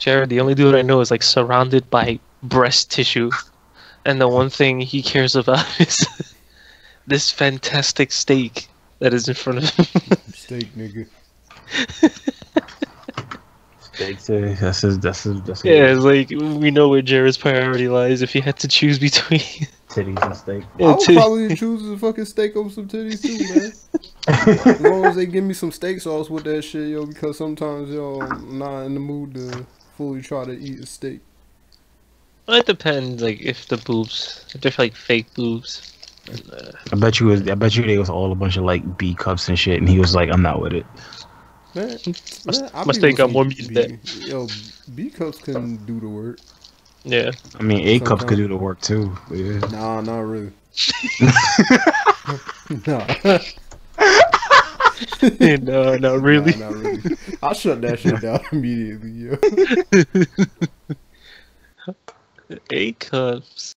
Jared, the only dude I know is like surrounded by breast tissue, and the one thing he cares about is this fantastic steak that is in front of him. Steak, nigga. Steak, that's his. Yeah, it's like we know where Jared's priority lies. If he had to choose between Titties and steak. Yeah, I would probably choose a fucking steak over some titties too, man. As long as they give me some steak sauce with that shit, yo, because sometimes, yo, I'm not in the mood to fully try to eat a steak. Well, it depends, like if they're like fake boobs. I bet you they was all a bunch of like B cups and shit, and he was like, I'm not with it. Man, I My steak got more meat than that. Yo, B cups can do the work. Yeah. I mean, A cups could do the work too. But yeah. Nah, not really. Nah. No, not really. Nah, not really. I'll shut that shit down immediately, yo. A cups.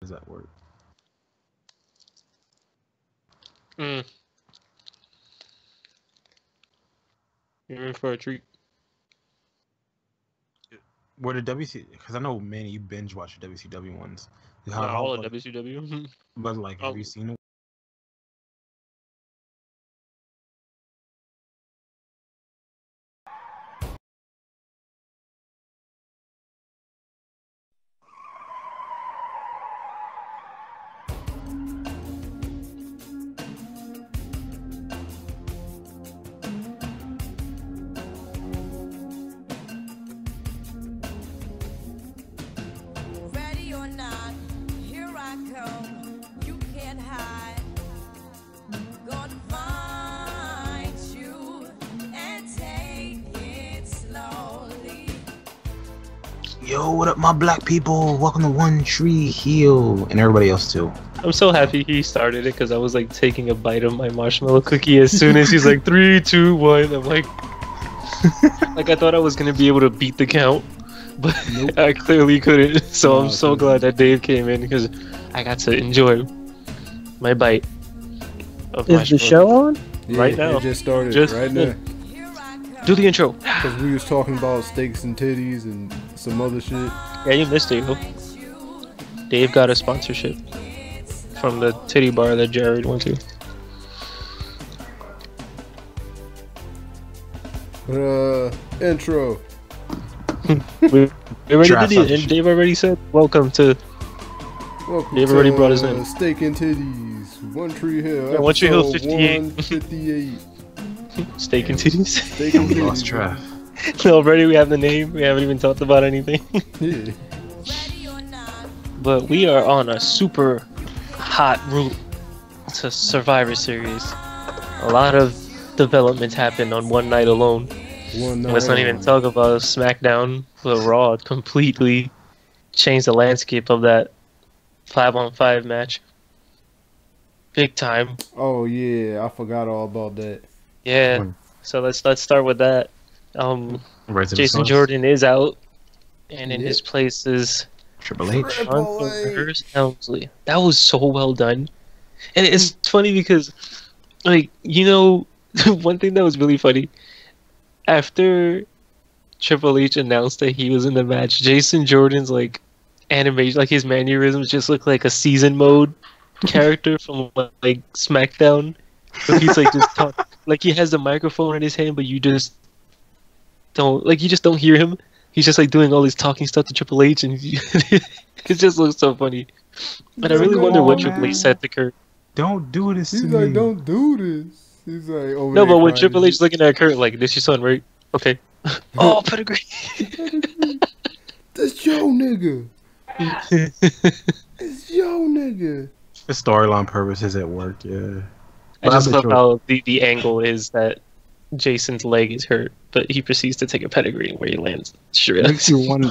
How does that work? You're in for a treat. Where the WC? Because I know, Manny, you binge watch the WCW ones. Not all of WCW. But like, have you seen them? Ready or not, here I come. You can't hide. Gonna find you and take it slowly. Yo, what up, my black people? Welcome to One Tree Hill, and everybody else too. I'm so happy he started it because I was like taking a bite of my marshmallow cookie as soon as he's like 3, 2, 1. I'm like, like I thought I was gonna be able to beat the count, but Nope. I clearly couldn't. So No, I'm so glad that Dave came in because I got to enjoy my bite of Is the show on? Yeah, Right now. It just started Just- right now. Here I come. Do the intro. Because we was talking about steaks and titties and some other shit. Yeah, you missed it, yo. Dave got a sponsorship from the titty bar that Jared went to. Intro. We already Trav did it, and Dave already said, welcome to Welcome Dave to already brought his name. Steak and Titties. One Tree Hill. Yeah, One Tree Hill, episode 58. 158. Steak and Titties. Steak and We Titties. lost Trav. Already we have the name, we haven't even talked about anything. Yeah. Ready or not. But we are on a super hot route to Survivor Series. A lot of developments happened on one night alone. One Let's not even talk about Smackdown, but Raw completely changed the landscape of that 5-on-5 match. Big time. Oh yeah, I forgot all about that. Yeah. So let's start with that. Right to the Jason source. Jordan is out, and in Yep. his place is Triple H. Triple H. Hunter Helmsley. That was so well done. And it's funny because, like, you know, one thing that was really funny, after Triple H announced that he was in the match, Jason Jordan's, like, animation, like, his mannerisms just look like a season mode character from, like, Smackdown. But he's, like, just talk, like, he has the microphone in his hand, but you just don't hear him. He's just, like, doing all this talking stuff to Triple H, and it just looks so funny. And I really Come wonder what on, Triple H man. said to Kurt. Don't do this He's to like, me. don't do this. He's like, oh No, but when Triple H looking at Kurt like, this your son, right? Okay. Oh, pedigree. This yo nigga. It's yo nigga. The storyline purposes at work, yeah. I just But love how the angle is that Jason's leg is hurt, but he proceeds to take a pedigree where he lands. Sure. makes you want,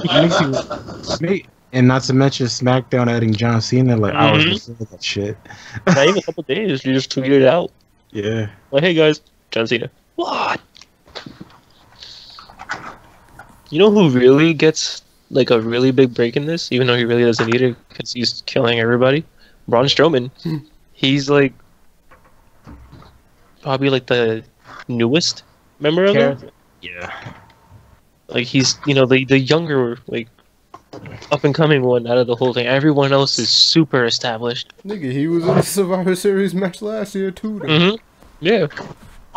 and not to mention SmackDown adding John Cena like hours before that shit. Not even a couple days. You just tweeted it out. Yeah. Like, hey guys, John Cena. What? You know who really gets like a really big break in this, even though he really doesn't need it because he's killing everybody? Braun Strowman. He's like probably like the newest member of it. Yeah. Like he's the younger like up and coming one out of the whole thing. Everyone else is super established. Nigga, he was in the Survivor Series match last year too. Though. Yeah.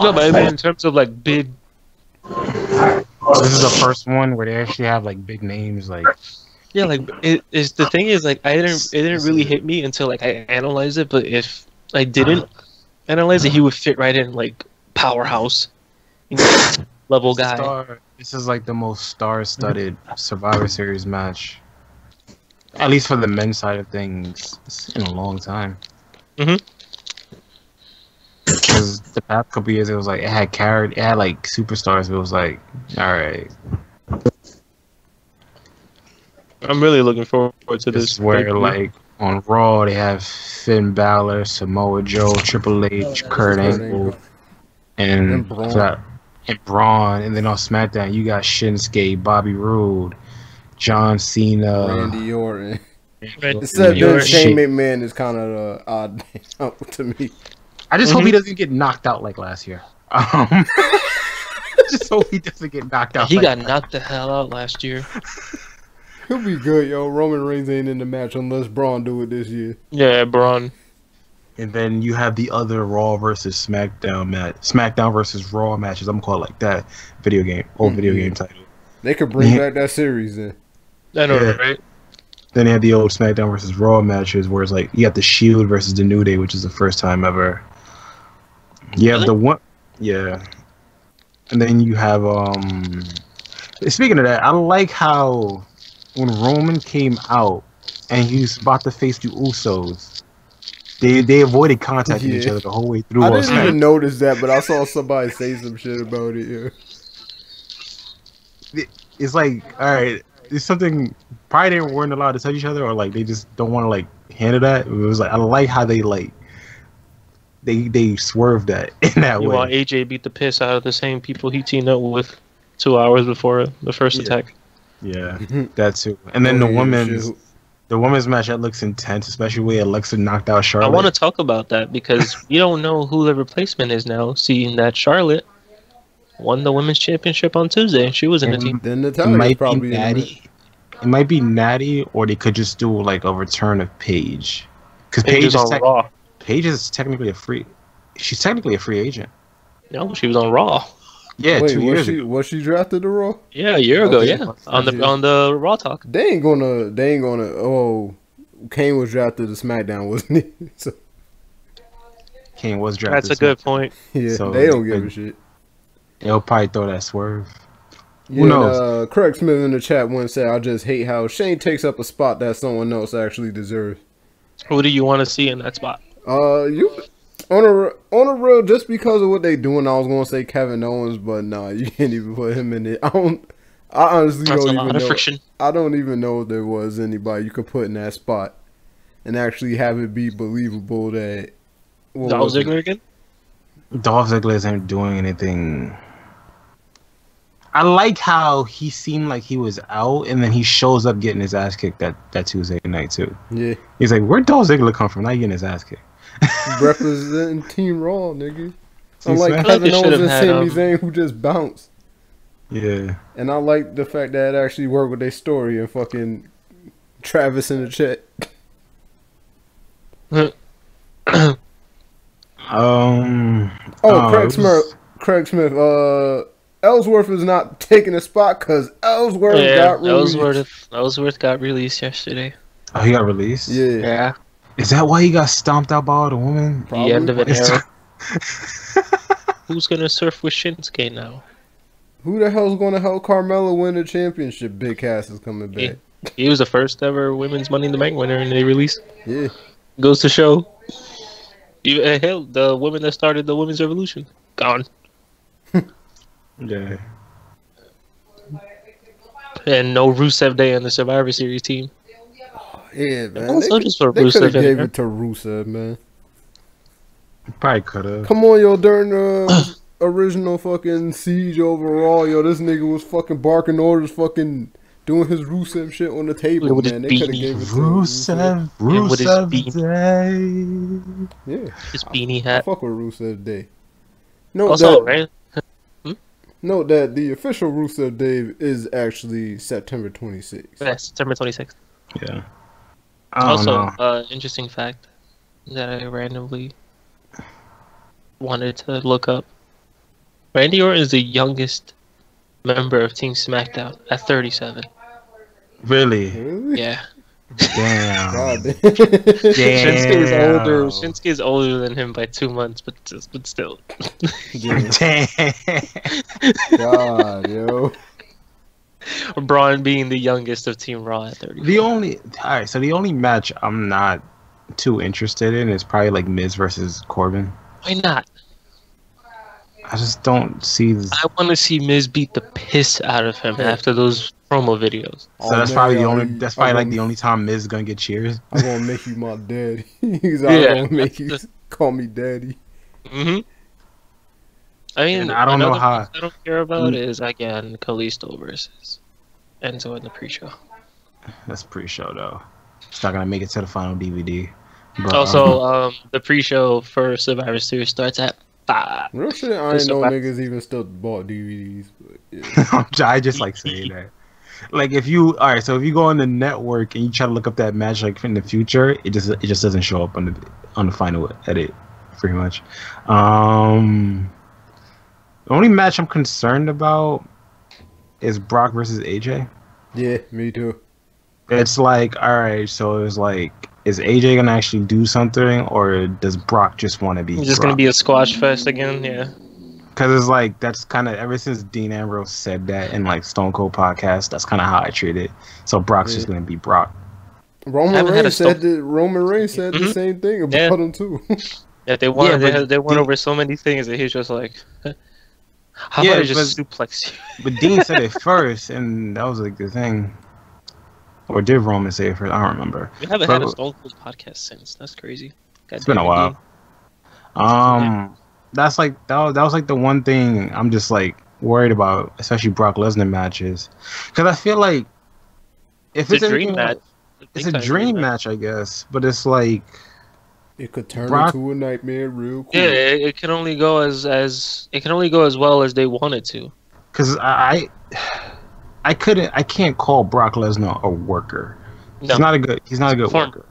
No, but I mean in terms of like big. This is the first one where they actually have like big names, like Yeah, like it is. The thing is, like it didn't really hit me until like I analyzed it. But if I didn't analyze it, he would fit right in, like powerhouse, level guy. This is like the most star-studded Survivor Series match, at least for the men's side of things, in a long time. Because the past couple years, it was like it had like superstars. But it was like, all right, I'm really looking forward to this this. is where like on Raw they have Finn Balor, Samoa Joe, Triple H, Kurt Angle, and Braun, and then on SmackDown you got Shinsuke, Bobby Roode, John Cena, Randy Orton. Right. Except You're that Shane McMahon is kind of odd to me. I just hope he doesn't get knocked out like last year. I just hope he doesn't get knocked out. He like got knocked the hell out last year. He'll be good, yo. Roman Reigns ain't in the match unless Braun do it this year. Yeah, Braun. And then you have the other Raw versus SmackDown match, SmackDown versus Raw matches. I'm calling it like that video game, video game title. They could bring back that series then. I know, Yeah. right? Then they had the old SmackDown versus Raw matches, where it's like you got the Shield versus the New Day, which is the first time ever. You have Really? the one, yeah. And then you have Speaking of that, I like how when Roman came out and he was about to face the Usos, they avoided contacting each other the whole way through. I didn't even notice that, but I saw somebody say some shit about it. Yeah. It's like, all right, it's something probably they weren't allowed to touch each other, or like they just don't want to like handle that. It was like I like how they like they swerved that in that You way. want AJ beat the piss out of the same people he teamed up with 2 hours before the first attack. Yeah, that too. And then the women's match, that looks intense, especially where Alexa knocked out Charlotte. I want to talk about that because we don't know who the replacement is now, seeing that Charlotte won the women's championship on Tuesday and she was in the team. Then It Natalia's might probably be in Natty. It might be Natty, or they could just do like a return of Paige, because Paige is on Raw. Paige is technically a free. She's technically a free agent. No, she was on Raw. Yeah, Wait, 2 years ago. was she drafted to Raw? Yeah, a year ago. Okay. Yeah, on the Raw talk. They ain't gonna. Oh, Kane was drafted to SmackDown, wasn't he? So, Kane was drafted. That's a good point. yeah, So, they don't give a shit. They'll probably throw that swerve. Yeah, Who knows? Craig Smith in the chat once said, "I just hate how Shane takes up a spot that someone else actually deserves." Who do you want to see in that spot? You on a real, just because of what they doing, I was gonna say Kevin Owens, but nah, you can't even put him in it. I honestly That's don't a even lot of know. friction. I don't even know if there was anybody you could put in that spot and actually have it be believable that. Dolph Ziggler again? Dolph Ziggler isn't doing anything. I like how he seemed like he was out, and then he shows up getting his ass kicked that Tuesday night too. Yeah, He's like, "Where'd Dolph Ziggler come from? Not getting his ass kicked." representing Team Raw, nigga. See, Unlike Smack- Kevin they Owens should've and had, Sami Zayn, who just bounced. Yeah. And I like the fact that it actually worked with their story and fucking Travis in the chat. Craig Smith. Ellsworth is not taking a spot because Ellsworth got released. Ellsworth got released yesterday. Oh, he got released? Yeah, Yeah, Is that why he got stomped out by all the women? probably. the end of an It's- era. Who's gonna surf with Shinsuke now? Who the hell's gonna help Carmella win the championship? Big Cass is coming He, back. he was the first ever women's Money in the Bank winner, and they released. Yeah, Goes to show. Hell, the woman that started the women's revolution gone, Yeah. and no Rusev Day on the Survivor Series team. yeah, man. Also, just for They could Rusev have in gave there. it to Rusev, man. Probably could have. Come on, yo, during the original fucking siege overall, yo, this nigga was fucking barking orders, fucking doing his Rusev shit on the table, With his man. They could have beanie. gave it to Rusev, And with his Rusev beat. Day. Yeah, His beanie I hat. fuck with Rusev Day. Note Also, that, right? note that the official Rusev Day is actually September 26th. Yeah, September 26th. Yeah. I don't Also, know. interesting fact that I randomly wanted to look up. Randy Orton is the youngest member of Team SmackDown at 37. Really? Really? Yeah. Damn. God damn. Shinsuke is older. Damn. Shinsuke is older than him by 2 months, but still. Yeah. Damn. God, yo. Braun being the youngest of Team Raw at 30. The only match I'm not too interested in is probably like Miz versus Corbin. Why not? I just don't see this. I want to see Miz beat the piss out of him after those promo videos. So that's probably the only. That's probably like I'm the only time Miz is gonna get cheers. gonna make you my daddy. He's Yeah, gonna make you call me daddy. Mm-hmm. I mean, And I don't know another how- match I don't care about is again Kalisto versus Enzo in the pre-show. That's pre-show though. It's not gonna make it to the final DVD. But, Also, the pre-show for Survivor Series starts at 5. Real shit, I ain't Just know about- niggas even still bought DVDs. But yeah. I just like saying that. Like if you so if you go on the network and you try to look up that match like in the future, it just doesn't show up on the final edit, pretty much. The only match I'm concerned about is Brock versus AJ. Yeah, me too. It's like, all right, so it's like, is AJ gonna actually do something, or does Brock just want to be? It's just gonna be a squash fest again, yeah. Because it's like that's kind of ever since Dean Ambrose said that in like Stone Cold podcast, that's kind of how I treat it. So Brock's just gonna be Brock. Roman haven't had a Reigns said the Mhm. same thing about Yeah. him too. Yeah, they won. Yeah, but they won the- over so many things that he's just like, how Yeah, about I just suplex you? But Dean said it first, and that was like the thing. Or did Roman say it first? I don't remember. We haven't had a But- Stone Cold podcast since. That's crazy. It's been a while. That's like that was like the one thing I'm just like worried about, especially Brock Lesnar matches, because I feel like if It's a dream anything- match. it's a dream match, I guess. But it's like It could turn Brock- into a nightmare real quick. Yeah, it can only go as it can only go as well as they want it to. because I can't call Brock Lesnar a worker. No, He's not a good Performer. worker.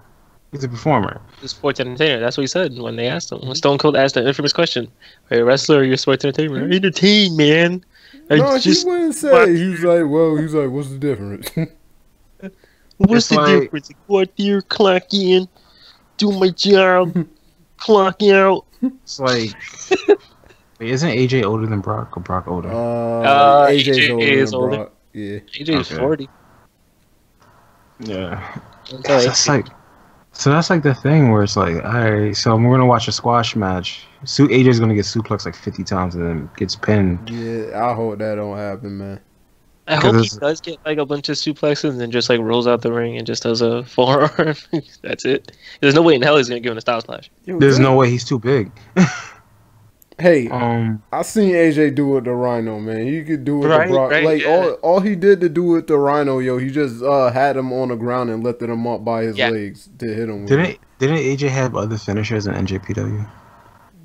He's a performer. he's a sports entertainer. That's what he said when they asked him. When Stone Cold asked the infamous question, "Are you a wrestler or are you a sports entertainer?" Entertain, man. I No, just he wouldn't say. He was like, "Well, he's like, what's the difference?" what's It's the like- difference? I go out there, clock in, do my job, clock out. It's like, wait, isn't AJ older than Brock or Brock older? AJ's AJ older is than older. Brock. Yeah, AJ is Okay. 40. Yeah. That's That's like, so that's like the thing where it's like, all right, so we're gonna watch a squash match. AJ's gonna get suplexed like 50 times and then gets pinned. yeah. I hope that don't happen, man. I hope he it's- does get like a bunch of suplexes and then just like rolls out the ring and just does a forearm. That's it. There's no way in hell he's gonna give him a style splash. Yo, There's dude. no way he's too big. Hey, I seen AJ do it to Rhino, man. He could do it Right, to Brock. right, Like yeah. all he did to do it to Rhino, yo, he just had him on the ground and lifted him up by his Yeah. legs to hit him with it. Didn't AJ have other finishers in NJPW?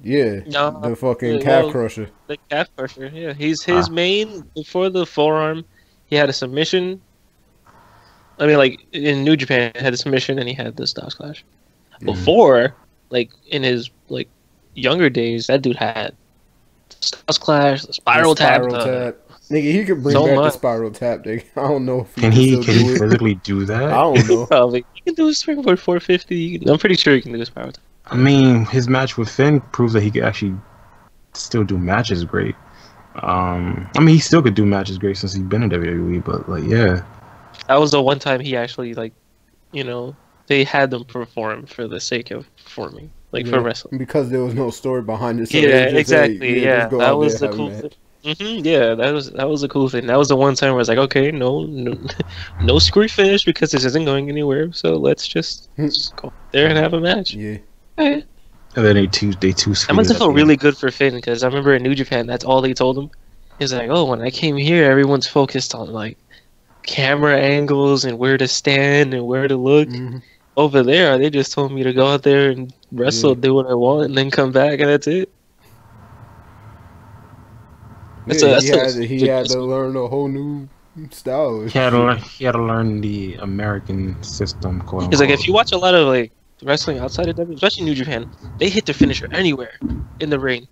Yeah, No, the fucking yeah, calf well, crusher. The calf crusher. Yeah, his main before the forearm. He had a submission. I mean, like in New Japan, he had a submission and he had the style splash. Before, like in his like younger days, that dude had the style splash, the spiral tap, the Nigga, he could bring So back the much. spiral tap, nigga. I don't know if Can he he can still do it. physically do I that? don't know. Probably. You can do a springboard 450. I'm pretty sure you can do a spiral. I mean, his match with Finn proves that he could actually still do matches great. I mean, he still could do matches great since he's been in WWE, but like, yeah. That was the one time he actually, like, you know, they had them perform for the sake of performing, like for Yeah, wrestling. because there was no story behind it. So Yeah, they just, exactly. hey, Yeah, just go that out was there, the have a cool match. thing. Yeah, that was the cool thing. That was the one time where I was like, okay, no screw finish because this isn't going anywhere. So let's just go there and have a match. Yeah. Okay. And then they too That must squeezed have at felt the really good for Finn because I remember in New Japan, that's all they told him. He's like, oh, when I came here, everyone's focused on like camera angles and where to stand and where to look. Mhm. Over there, they just told me to go out there and wrestle, do what I want, and then come back, and that's it. Yeah, he had to learn a whole new style. He had to learn the American system. Quote He's like, unquote. if you watch a lot of like wrestling outside of WWE, especially New Japan, they hit their finisher anywhere in the ring.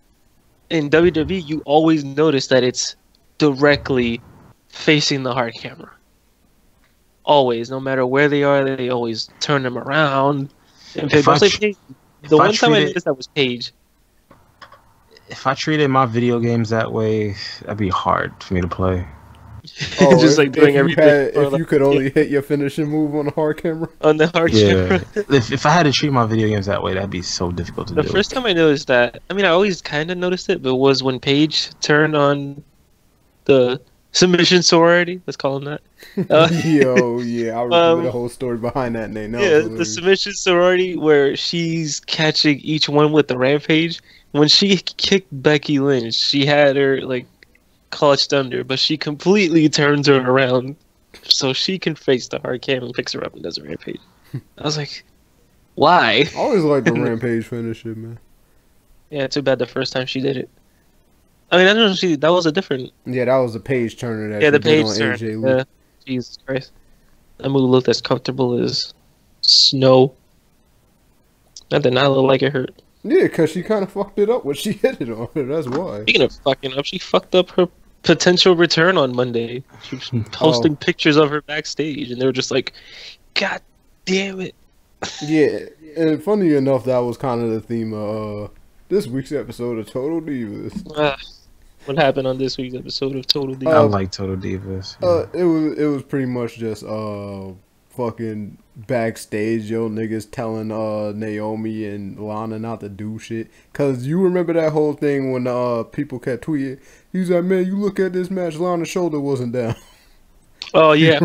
In WWE, you always notice that it's directly facing the hard camera. Always, no matter where they are, they always turn them around. And If I mostly tr- Paige. if The I one time I treated- noticed that was Paige. If I treated my video games that way, that'd be hard for me to play. Oh, Just like doing you everything had- for, if like, you could only hit your finishing move on the hard camera. on the hard Yeah. camera. if I had to treat my video games that way, that'd be so difficult to The do. first time I noticed that, I mean, I always kind of noticed it, but was when Paige turned on the submission sorority. Let's call them that. Yo, yeah, I remember the Um, whole story behind that name. That Yeah, was the hilarious. submission sorority where she's catching each one with the rampage. When she kicked Becky Lynch, she had her like clutched under, but she completely turns her around so she can face the hard cam and picks her up and does a rampage. I was like, why? I always liked the Rampage finisher, man. Yeah, too bad the first time she did it. I mean, I don't know. That was a different. Yeah, that was the Page Turner that Yeah, the she did page on turn. AJ Lee. Yeah, Jesus Christ, that move looked as comfortable as snow. That did not look like it hurt. Yeah, because she kind of fucked it up when she hit it on her. That's why. Speaking of fucking up, she fucked up her potential return on Monday. She was posting pictures of her backstage, and they were just like, "God damn it!" Yeah, and funny enough, that was kind of the theme of this week's episode of Total Divas. What happened on this week's episode of Total I Divas? like Total Divas. It was pretty much just fucking backstage, yo, niggas telling Naomi and Lana not to do shit. Cause you remember that whole thing when people kept tweeting, he's like, man, you look at this match, Lana's shoulder wasn't down. Oh yeah,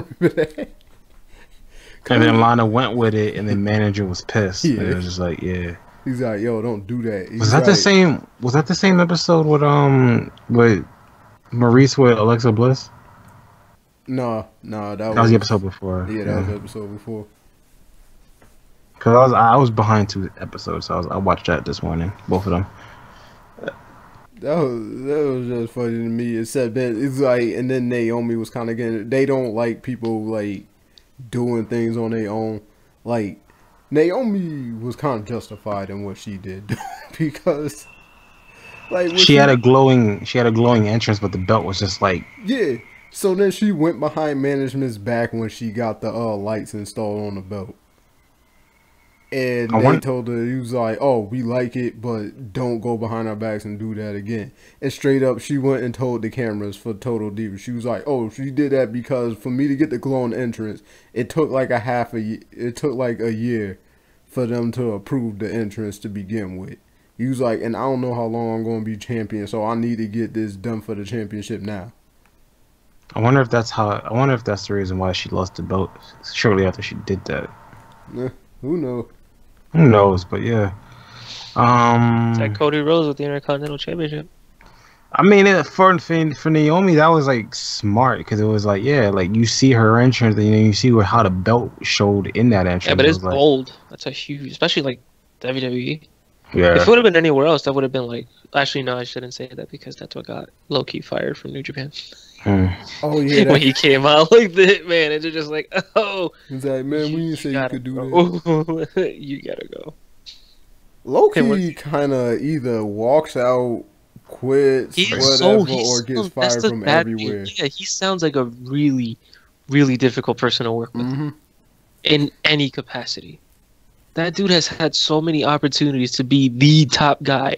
And then Lana went with it, and the manager was pissed. Yeah. And it was just like, yeah. He's like, yo, don't do that. He's Was that the like, same? Was that the same episode with Maurice with Alexa Bliss? No, that That was the episode before. Yeah, that was the episode before. Cause I was behind 2 episodes, so I watched that this morning, both of them. That was just funny to me. Except that it's like, and then Naomi was kind of getting. They don't like people like doing things on their own. Like Naomi was kind of justified in what she did because, like, when She had a glowing entrance, but the belt was just like, yeah. So then she went behind management's back when she got the lights installed on the belt. And they told her, he was like, oh, we like it, but don't go behind our backs and do that again. And straight up, she went and told the cameras for Total Divas. She was like, oh, she did that because for me to get the glowing entrance, it took like a year for them to approve the entrance to begin with. He was like, and I don't know how long I'm going to be champion, so I need to get this done for the championship now. I wonder if that's the reason why she lost the belt shortly after she did that. Who knows? Who knows? But yeah. It's like Cody Rhodes with the Intercontinental Championship. I mean, for Naomi, that was like smart because it was like, yeah, like you see her entrance, and you see how the belt showed in that entrance. Yeah, but it's like, gold. That's a huge, especially like WWE. yeah. If it would have been anywhere else, that would have been like. Actually, no, I shouldn't say that because that's what got Loki fired from New Japan. Oh yeah, When he came out like the Hitman, and they're just like, oh, he's like, man, we didn't say you could do that. that. You gotta go. Loki kind of either walks out quits, whatever, or gets that's fired the from bad thing. everywhere. Yeah, he sounds like a really, really difficult person to work with in any capacity. That dude has had so many opportunities to be the top guy,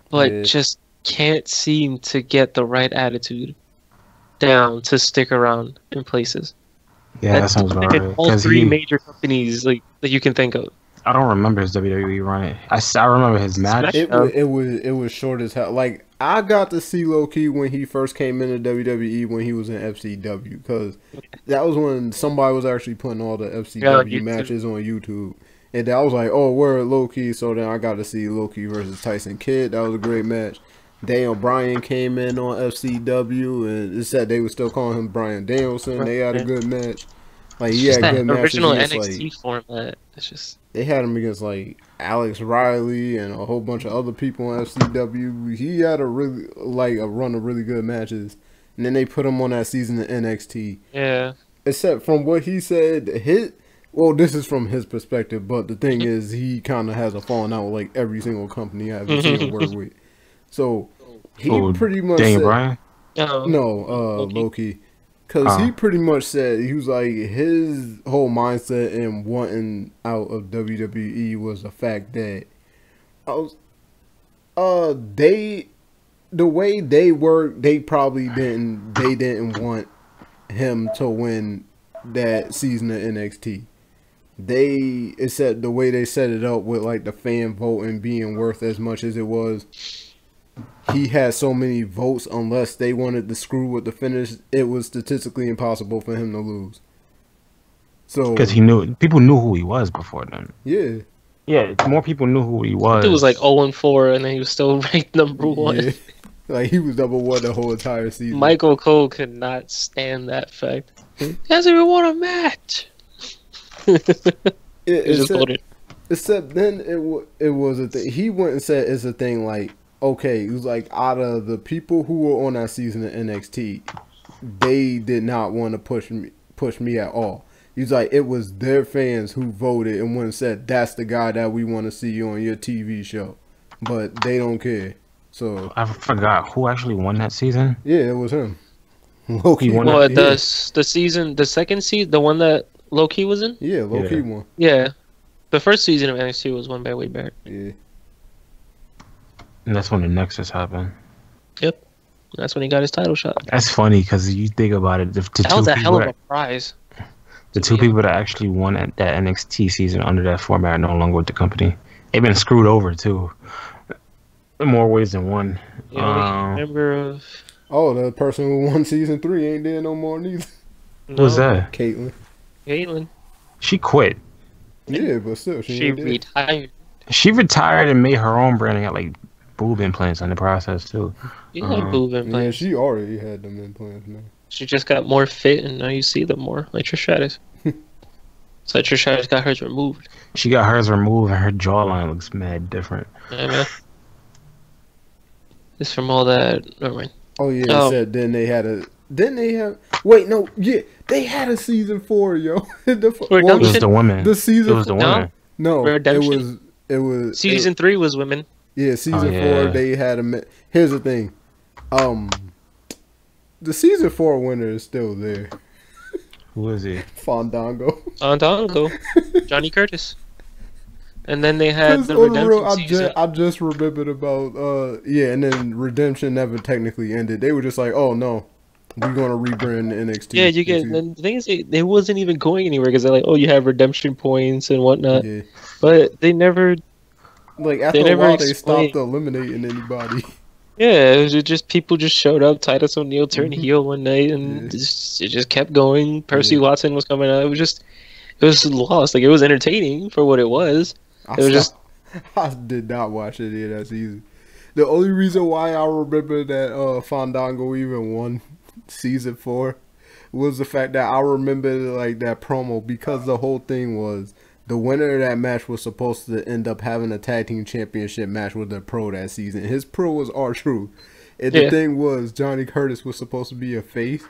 but just can't seem to get the right attitude down to stick around in places. Yeah, that sounds about right. All three major companies like that you can think of. I don't remember his WWE run. I remember his match. It was short as hell. Like, I got to see Loki when he first came into WWE when he was in FCW, because that was when somebody was actually putting all the FCW matches on YouTube. And I was like, oh, where Loki? So then I got to see Loki versus Tyson Kidd. That was a great match. Daniel Bryan came in on FCW, and it said they were still calling him Bryan Danielson. They had a good match. Like, he had good matches. Original NXT format. It's just they had him against like Alex Riley and a whole bunch of other people on FCW. He had a run of really good matches, and then they put him on that season of NXT. Yeah. Except from what he said, this is from his perspective, but the thing is, he kind of has a falling out with like every single company I've ever seen him work with. So he pretty much Daniel said, Bryan? Loki. Because he pretty much said, he was like, his whole mindset in wanting out of WWE was the fact that the way they work, they didn't want him to win that season of NXT. It said the way they set it up with like the fan vote and being worth as much as it was, he had so many votes, unless they wanted to screw with the finish, it was statistically impossible for him to lose. So because people knew who he was before then. Yeah, more people knew who he was. It was like 0-4, and then he was still ranked number 1. Yeah. Like, he was number 1 the whole entire season. Michael Cole could not stand that fact. He hasn't even won a match. Except then it was a thing. He went and said it's a thing like, okay, it was like, out of the people who were on that season of NXT, they did not want to push me at all. He's like, it was their fans who voted and went and said, that's the guy that we want to see on your TV show. But they don't care. So I forgot who actually won that season. Yeah, it was him. Loki won. The second season, the one that Loki was in? Yeah, Loki won. Yeah. The first season of NXT was won by Wade Barrett. Yeah. And that's when the Nexus happened. Yep. That's when he got his title shot. That funny because you think about it. That was a hell of a prize. The two people that actually won at that NXT season under that format are no longer with the company. They've been screwed over too. In more ways than one. Member of... Oh, the person who won season 3 ain't there no more neither. Who was that? Caitlyn. She quit. Yeah, but still, she retired. She retired and made her own brand and got like boob implants in the process too. You had boob implants. Yeah, she already had them implants, man. She just got more fit, and now you see them more, like Trish Stratus. So Trish Stratus got hers removed. She got hers removed, and her jawline looks mad different. Yeah, man. It's from all that. Never mind. Oh yeah, they said they had a season 4, yo. It was the women. The season. It was the women. No, Redemption. It was season 3 was women. Yeah, season 4 they had a. Here's the thing, the season 4 winner is still there. Who is he? Fandango. Johnny Curtis. And then they had the Redemption season. I just remembered about and then Redemption never technically ended. They were just like, oh no, we're gonna rebrand the NXT. Yeah, you get. And the thing is, they wasn't even going anywhere because they're like, oh, you have redemption points and whatnot. Yeah. But they never. Like after a while, they stopped eliminating anybody. Yeah, it was just people just showed up. Titus O'Neil turned heel one night, and it just kept going. Percy Watson was coming out. It was lost. Like, it was entertaining for what it was. I did not watch any of that season. The only reason why I remember that Fandango even won season 4 was the fact that I remember like that promo, because the whole thing was the winner of that match was supposed to end up having a tag team championship match with a pro that season. His pro was R-Truth. And the thing was, Johnny Curtis was supposed to be a face,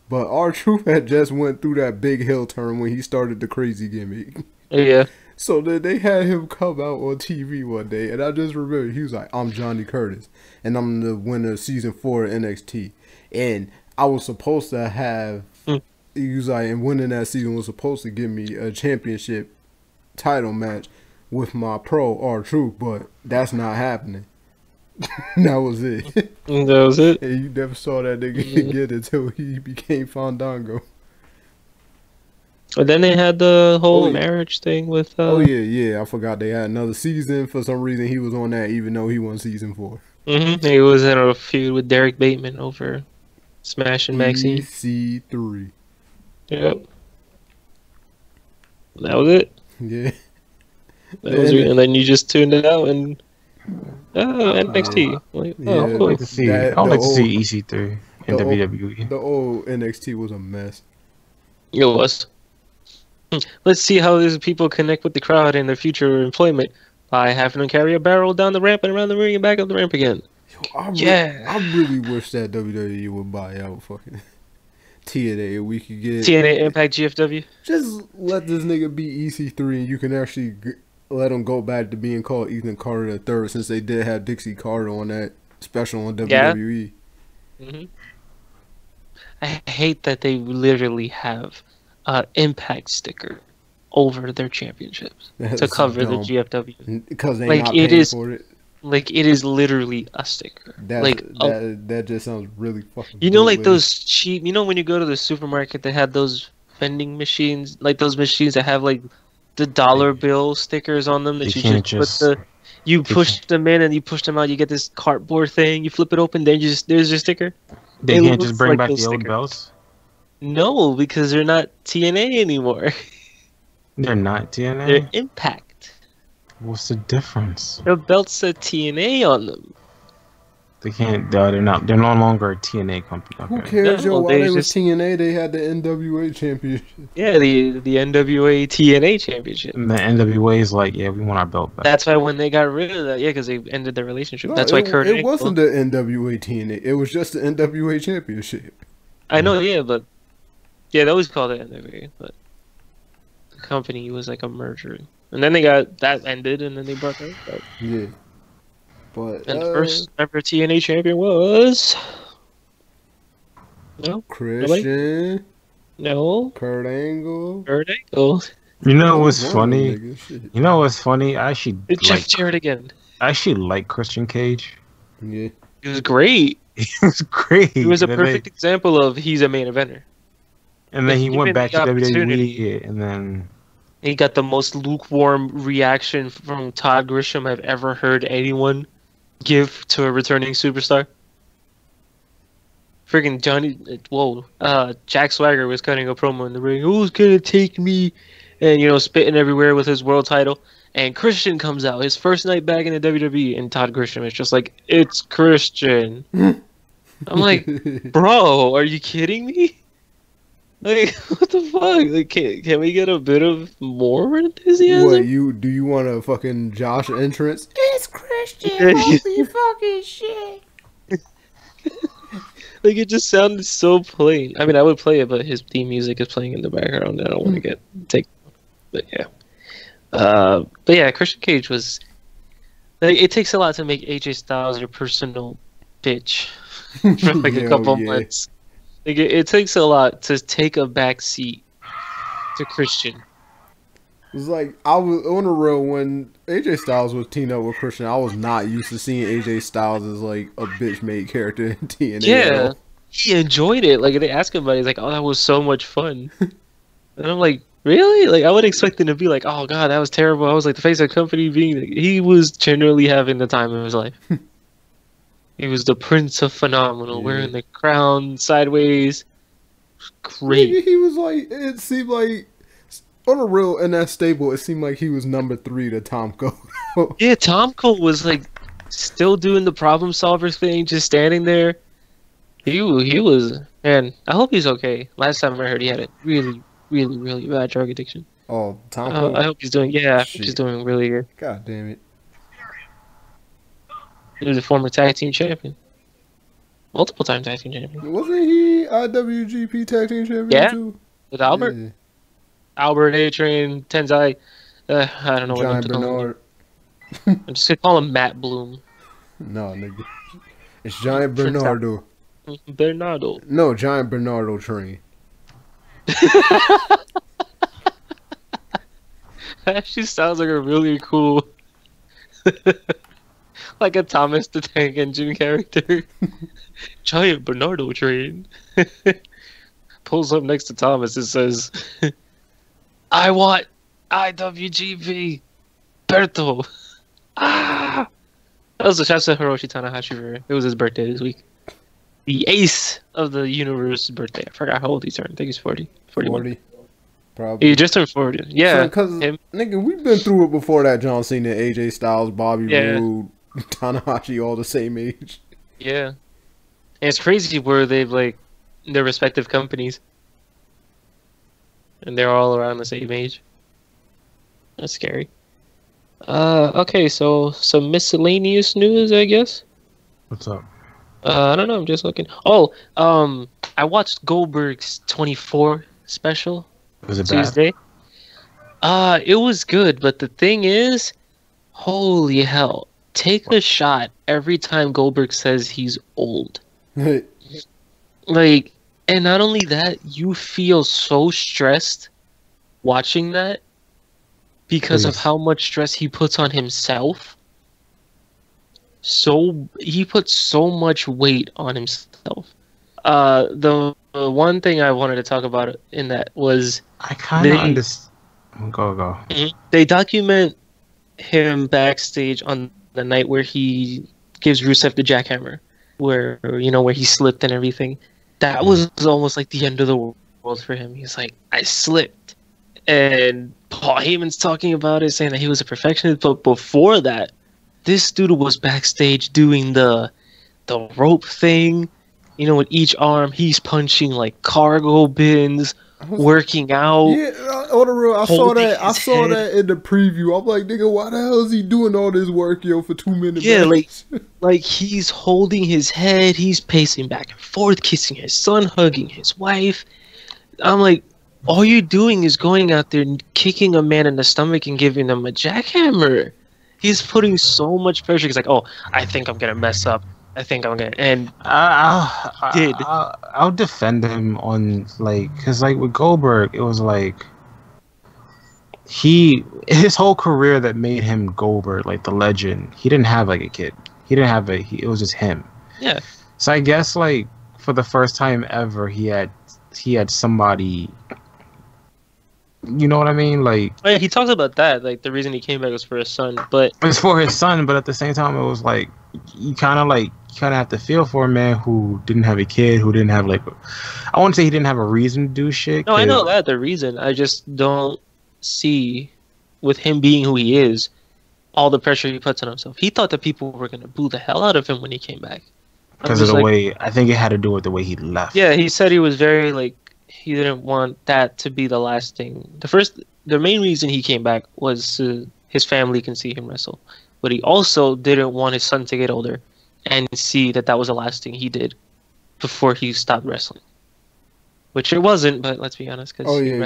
but R-Truth had just went through that big hill turn when he started the crazy gimmick. Yeah. So then they had him come out on TV one day, and I just remember he was like, "I'm Johnny Curtis, and I'm the winner of season 4 of NXT." And I was supposed to have, he was like, and winning that season was supposed to give me a championship title match with my pro R-Truth, but that's not happening. That was it. That was it. And you never saw that nigga again until he became Fandango. But then they had the whole marriage thing with. Oh yeah. I forgot they had another season. For some reason, he was on that, even though he won season 4. He was in a feud with Derek Bateman over Smash and Maxine. EC3. Yep. That was it. Yeah. And then you just tuned it out and NXT. Like, Yeah, oh, cool. I would like to see EC3 in WWE. The old NXT was a mess. It was. Let's see how these people connect with the crowd in their future employment by having them carry a barrel down the ramp and around the ring and back up the ramp again. I really wish that WWE would buy out fucking TNA and we could get TNA Impact GFW. Just let this nigga be EC3 and you can actually let him go back to being called Ethan Carter III, since they did have Dixie Carter on that special on WWE. Yeah. I hate that they literally have Impact sticker over their championships to cover the GFW because they like not paying for it. Like it is literally a sticker. That just sounds really fucking. You know, like those cheap. You know, when you go to the supermarket, they have those vending machines, like those machines that have like the dollar bill stickers on them that you just put you push them in and you push them out. You get this cardboard thing. You flip it open, then there's your sticker. They can't just bring back the old belts. No, because they're not TNA anymore. They're not TNA? They're Impact. What's the difference? The belts said TNA on them. They can't. They're not. They're no longer a TNA company. Okay. Who cares, While they was TNA, they had the NWA championship. Yeah, the NWA TNA championship. And the NWA is like, yeah, we want our belt back. That's why when they got rid of that, because they ended their relationship. No, that's why Kurt Angle. It wasn't the NWA TNA. It was just the NWA championship. I know, yeah, but yeah, they always called it NWA, but the company was like a merger, and then they got that ended, and then they brought that up. Yeah. But and the first ever TNA champion was Christian. No. Kurt Angle. You know what's funny? You know what's funny? I actually Jeff Jarrett again. I actually like Christian Cage. Yeah. He was great. He was great. He was a perfect example of he's a main eventer. And then he went back to WWE, and then he got the most lukewarm reaction from Todd Grisham I've ever heard anyone give to a returning superstar. Friggin' Jack Swagger was cutting a promo in the ring. Who's gonna take me? And spitting everywhere with his world title. And Christian comes out, his first night back in the WWE, and Todd Grisham is just like, it's Christian. I'm like, bro, are you kidding me? Like, what the fuck? Like, can we get a bit of more enthusiasm? What, do you want a fucking Josh entrance? It's Christian, holy fucking shit. Like, it just sounded so plain. I mean, I would play it, but his theme music is playing in the background. I don't want to take. But yeah. But yeah, Christian Cage was. Like, it takes a lot to make AJ Styles your personal bitch for like a couple months. Like, it takes a lot to take a back seat to Christian. It's like, I was on the road when AJ Styles was teamed up with Christian. I was not used to seeing AJ Styles as like a bitch made character in TNA. Yeah, he enjoyed it. Like, they asked him about it. He's like, oh, that was so much fun. And I'm like, really? Like, I would expect him to be like, oh god, that was terrible. I was like the face of the company being. He was generally having the time of his life. He was the Prince of Phenomenal, wearing the crown sideways. Great. He was like, it seemed like, on a real, in that stable, it seemed like he was number 3 to Tom Cole. Yeah, Tom Cole was like still doing the problem solver thing, just standing there. He was, man, I hope he's okay. Last time I heard he had a really, really, really bad drug addiction. Oh, Tom Cole? I hope he's doing, I hope he's doing really good. God damn it. He was a former tag team champion. Multiple time tag team champion. Wasn't he IWGP tag team champion too? With Albert. Yeah. Albert, A-Train, Tenzai. I don't know what Giant to call him. Bernard. I'm just gonna call him Matt Bloom. No, nigga. It's Giant Bernardo. Bernardo. No, Giant Bernardo train. That actually sounds like a really cool, like a Thomas the Tank Engine character. Giant Bernardo train. Pulls up next to Thomas and says, I want IWGP Berto. Ah! That was the shouts to Hiroshi Tanahashi. It was his birthday this week. The ace of the universe's birthday. I forgot how old he turned. I think he's 40. 41. 40. Probably. He just turned 40. Yeah. Because, nigga, we've been through it before that. John Cena, AJ Styles, Bobby Roode, Tanahashi, all the same age. Yeah. And it's crazy where they've, like, their respective companies. And they're all around the same age. That's scary. Okay, so some miscellaneous news, I guess. What's up? I don't know, I'm just looking. Oh, I watched Goldberg's 24 special. Was it Tuesday. It was good, but the thing is, holy hell, take a shot every time Goldberg says he's old. Like, and not only that, you feel so stressed watching that because of how much stress he puts on himself. So he puts so much weight on himself. The one thing I wanted to talk about in that was I kind of understand. Go. They document him backstage on the night where he gives Rusev the jackhammer, where where he slipped and everything. That was almost like the end of the world for him. He's like, I slipped, and Paul Heyman's talking about it, saying that he was a perfectionist. But before that, this dude was backstage doing the rope thing. With each arm, he's punching like cargo bins, working out. Yeah, on the real, I saw that in the preview. I'm like, nigga, why the hell is he doing all this work, for 2 minutes? Yeah, like he's holding his head, he's pacing back and forth, kissing his son, hugging his wife. I'm like, all you're doing is going out there and kicking a man in the stomach and giving him a jackhammer. He's putting so much pressure. He's like, oh, I think I'm gonna mess up. I think I'm gonna, and I'll defend him on because with Goldberg, it was like his whole career that made him Goldberg, like the legend. He didn't have like a kid. He didn't have it was just him. Yeah. So I guess for the first time ever, he had somebody. You know what I mean? Oh, yeah, he talks about that. Like the reason he came back was for his son, but it's for his son. But at the same time, it was like you kind of have to feel for a man who didn't have a kid, who didn't have I wouldn't say he didn't have a reason to do shit. No, I know that the reason. I just don't see with him being who he is, all the pressure he puts on himself. He thought that people were gonna boo the hell out of him when he came back because of the way. I think it had to do with the way he left. Yeah, he said he was very he didn't want that to be the last thing. The main reason he came back was so his family can see him wrestle. But he also didn't want his son to get older and see that was the last thing he did before he stopped wrestling. Which it wasn't, but let's be honest. Because he did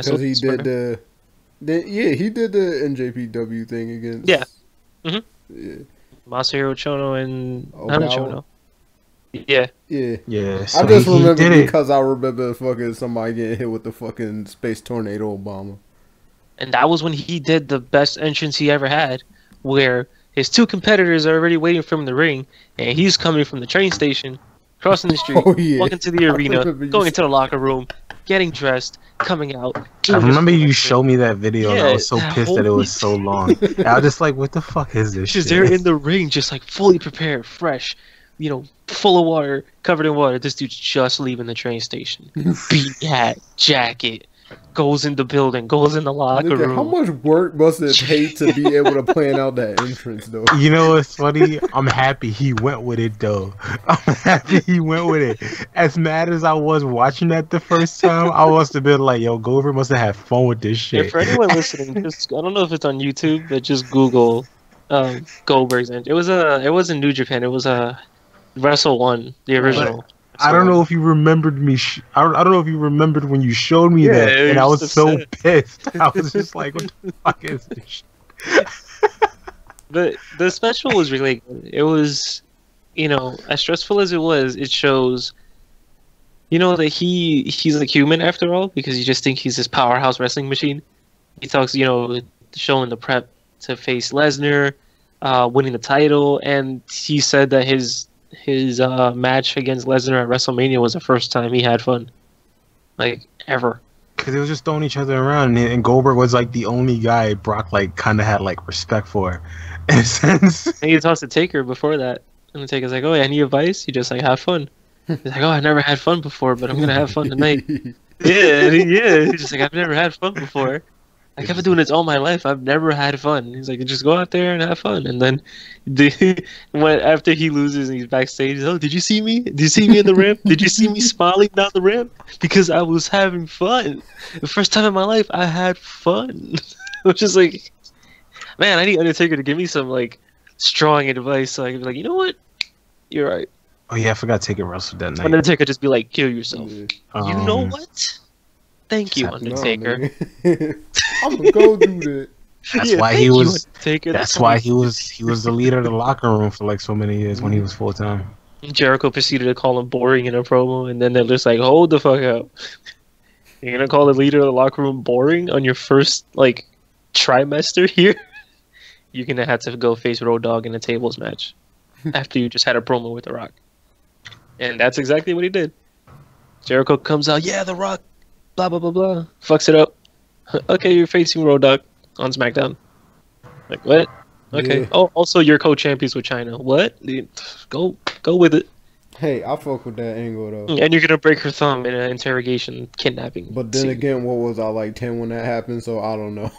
he did the NJPW thing against... Yeah. Yeah. Masahiro Chono and... Chono. Yeah. So I just remember because I remember fucking somebody getting hit with the fucking space tornado Obama. And that was when he did the best entrance he ever had, where his two competitors are already waiting for him in the ring, and he's coming from the train station, crossing the street, walking to the arena, going into the locker room, getting dressed, coming out. I remember you showed me that video, and I was so pissed that it was so long. I was just like, what the fuck is this shit? They're in the ring, just fully prepared, fresh, full of water, covered in water. This dude's just leaving the train station. Beat hat, jacket, goes in the building, goes in the locker room. How much work must it take to be able to plan out that entrance, though? You know what's funny? I'm happy he went with it, though. I'm happy he went with it. As mad as I was watching that the first time, I must have been like, yo, Goldberg must have had fun with this shit. Yeah, for anyone listening, just I don't know if it's on YouTube, but just Google Goldberg's entrance. It was in New Japan. It was Wrestle 1, the original. I don't know if you remembered me. I don't know if you remembered when you showed me Yeah, that, and I was so upset. pissed. I was just like, "What the fuck is this?" The special was really good. It was, as stressful as it was, it shows, that he's like human after all, because you just think he's this powerhouse wrestling machine. He talks, showing the prep to face Lesnar, winning the title, and he said that his match against Lesnar at WrestleMania was the first time he had fun, like ever. Because they was just throwing each other around, and Goldberg was like the only guy Brock like kind of had like respect for, in a sense. And he talks to Taker before that, and the Taker's like, "Oh, yeah, any advice?" He just like, "Have fun." He's like, "Oh, I never had fun before, but I'm gonna have fun tonight." Yeah, he's just like, "I've never had fun before. Like, I've been doing this all my life. I've never had fun." He's like, "Just go out there and have fun." And then, after he loses and he's backstage, "Oh, did you see me? Did you see me in the ramp? Did you see me smiling down the ramp? Because I was having fun. The first time in my life, I had fun." Which is like, man, I need Undertaker to give me some like strong advice so I can be like, you know what, you're right. Oh yeah, I forgot to take a wrestle that night. Undertaker just be like, kill yourself. You know Um, what? Thank you, Undertaker. I'm gonna go do that. That's why thank he you, was. Undertaker. That's why he was the leader of the locker room for like so many years when he was full time. Jericho proceeded to call him boring in a promo, and then they're just like, hold the fuck up. You're gonna call the leader of the locker room boring on your first like trimester here? You're gonna have to go face Road Dogg in a tables match after you just had a promo with The Rock. And that's exactly what he did. Jericho comes out, yeah, The Rock, blah blah blah blah, fucks it up. Okay, you're facing Road Dogg on SmackDown. Like what? Okay. Yeah. Oh, also you're co-champions with China. What? Go with it. Hey, I fuck with that angle though. And you're gonna break her thumb in an interrogation kidnapping. But then scene. again, what was I like 10 when that happened? So I don't know.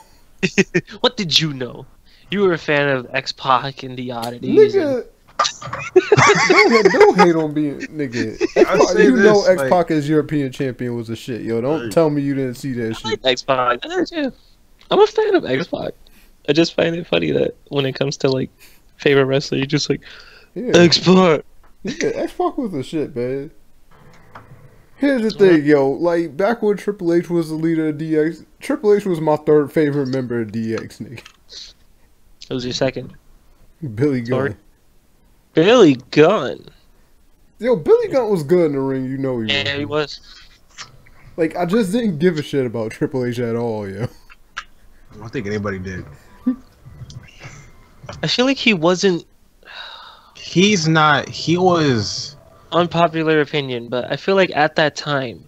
What did you know? You were a fan of X-Pac and the oddities. Nigga, don't hate on being nigga. X-Pac, say you know this, X-Pac as European champion was a shit, yo. Don't tell me you didn't see that I shit. like X-Pac. Yeah. I'm a fan of X-Pac. I just find it funny that when it comes to like favorite wrestler, you're just like Yeah, X-Pac. yeah, X-Pac was a shit, man. Here's the thing, yo. Like back when Triple H was the leader of DX, Triple H was my third favorite member of DX, nigga. It was your second. Billy Gunn. Sorry. Billy Gunn. Yo, Billy Gunn was good in the ring. You know he was. Yeah, he was. Like I just didn't give a shit about Triple H at all, yo. I don't think anybody did. I feel like he wasn't. He's not. He was. Unpopular opinion, but I feel like at that time,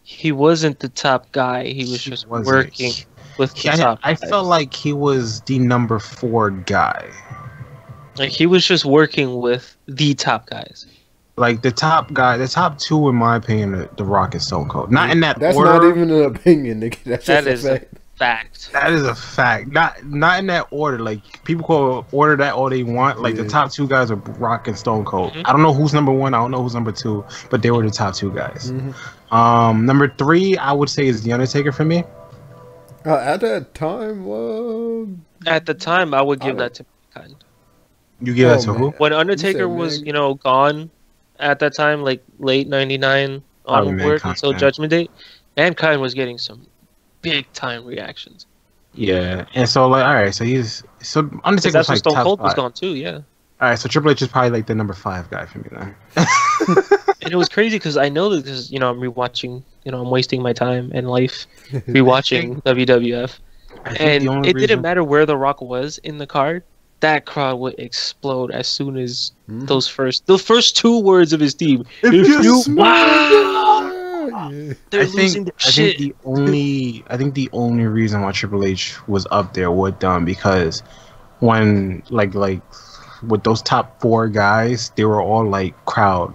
he wasn't the top guy. He was just wasn't. working with the top I guys. felt like he was the number 4 guy. Like he was just working with the top guys. Like the top guy, the top 2 in my opinion, The Rock and Stone Cold. Not in that That's order. not even an opinion, nigga. That's That just is a a fact. fact. That is a fact. Not in that order. Like people call order that all they want. Like Yeah. the top 2 guys are Rock and Stone Cold. I don't know who's number 1. I don't know who's number 2, but they were the top 2 guys. Number 3, I would say is The Undertaker for me. At that time, At the time, I would give that to Mankind. You give that to man. who? When Undertaker said was, Mankind. gone at that time, like late '99 onward Mankind, until man. Judgment Day, Mankind was getting some big time reactions. Yeah, and so like, all right, so Undertaker That's was when like Stone top Cold was 5. gone too, yeah. All right, so Triple H is probably like the number 5 guy for me then. And it was crazy because I know that because I'm rewatching, I'm wasting my time and life rewatching WWF, I think and the only it didn't reason- matter where The Rock was in the card. That crowd would explode as soon as the first 2 words of his theme. If you wow, yeah. they're losing their shit. I think the only reason why Triple H was up there with them because when like with those top 4 guys, they were all like crowd.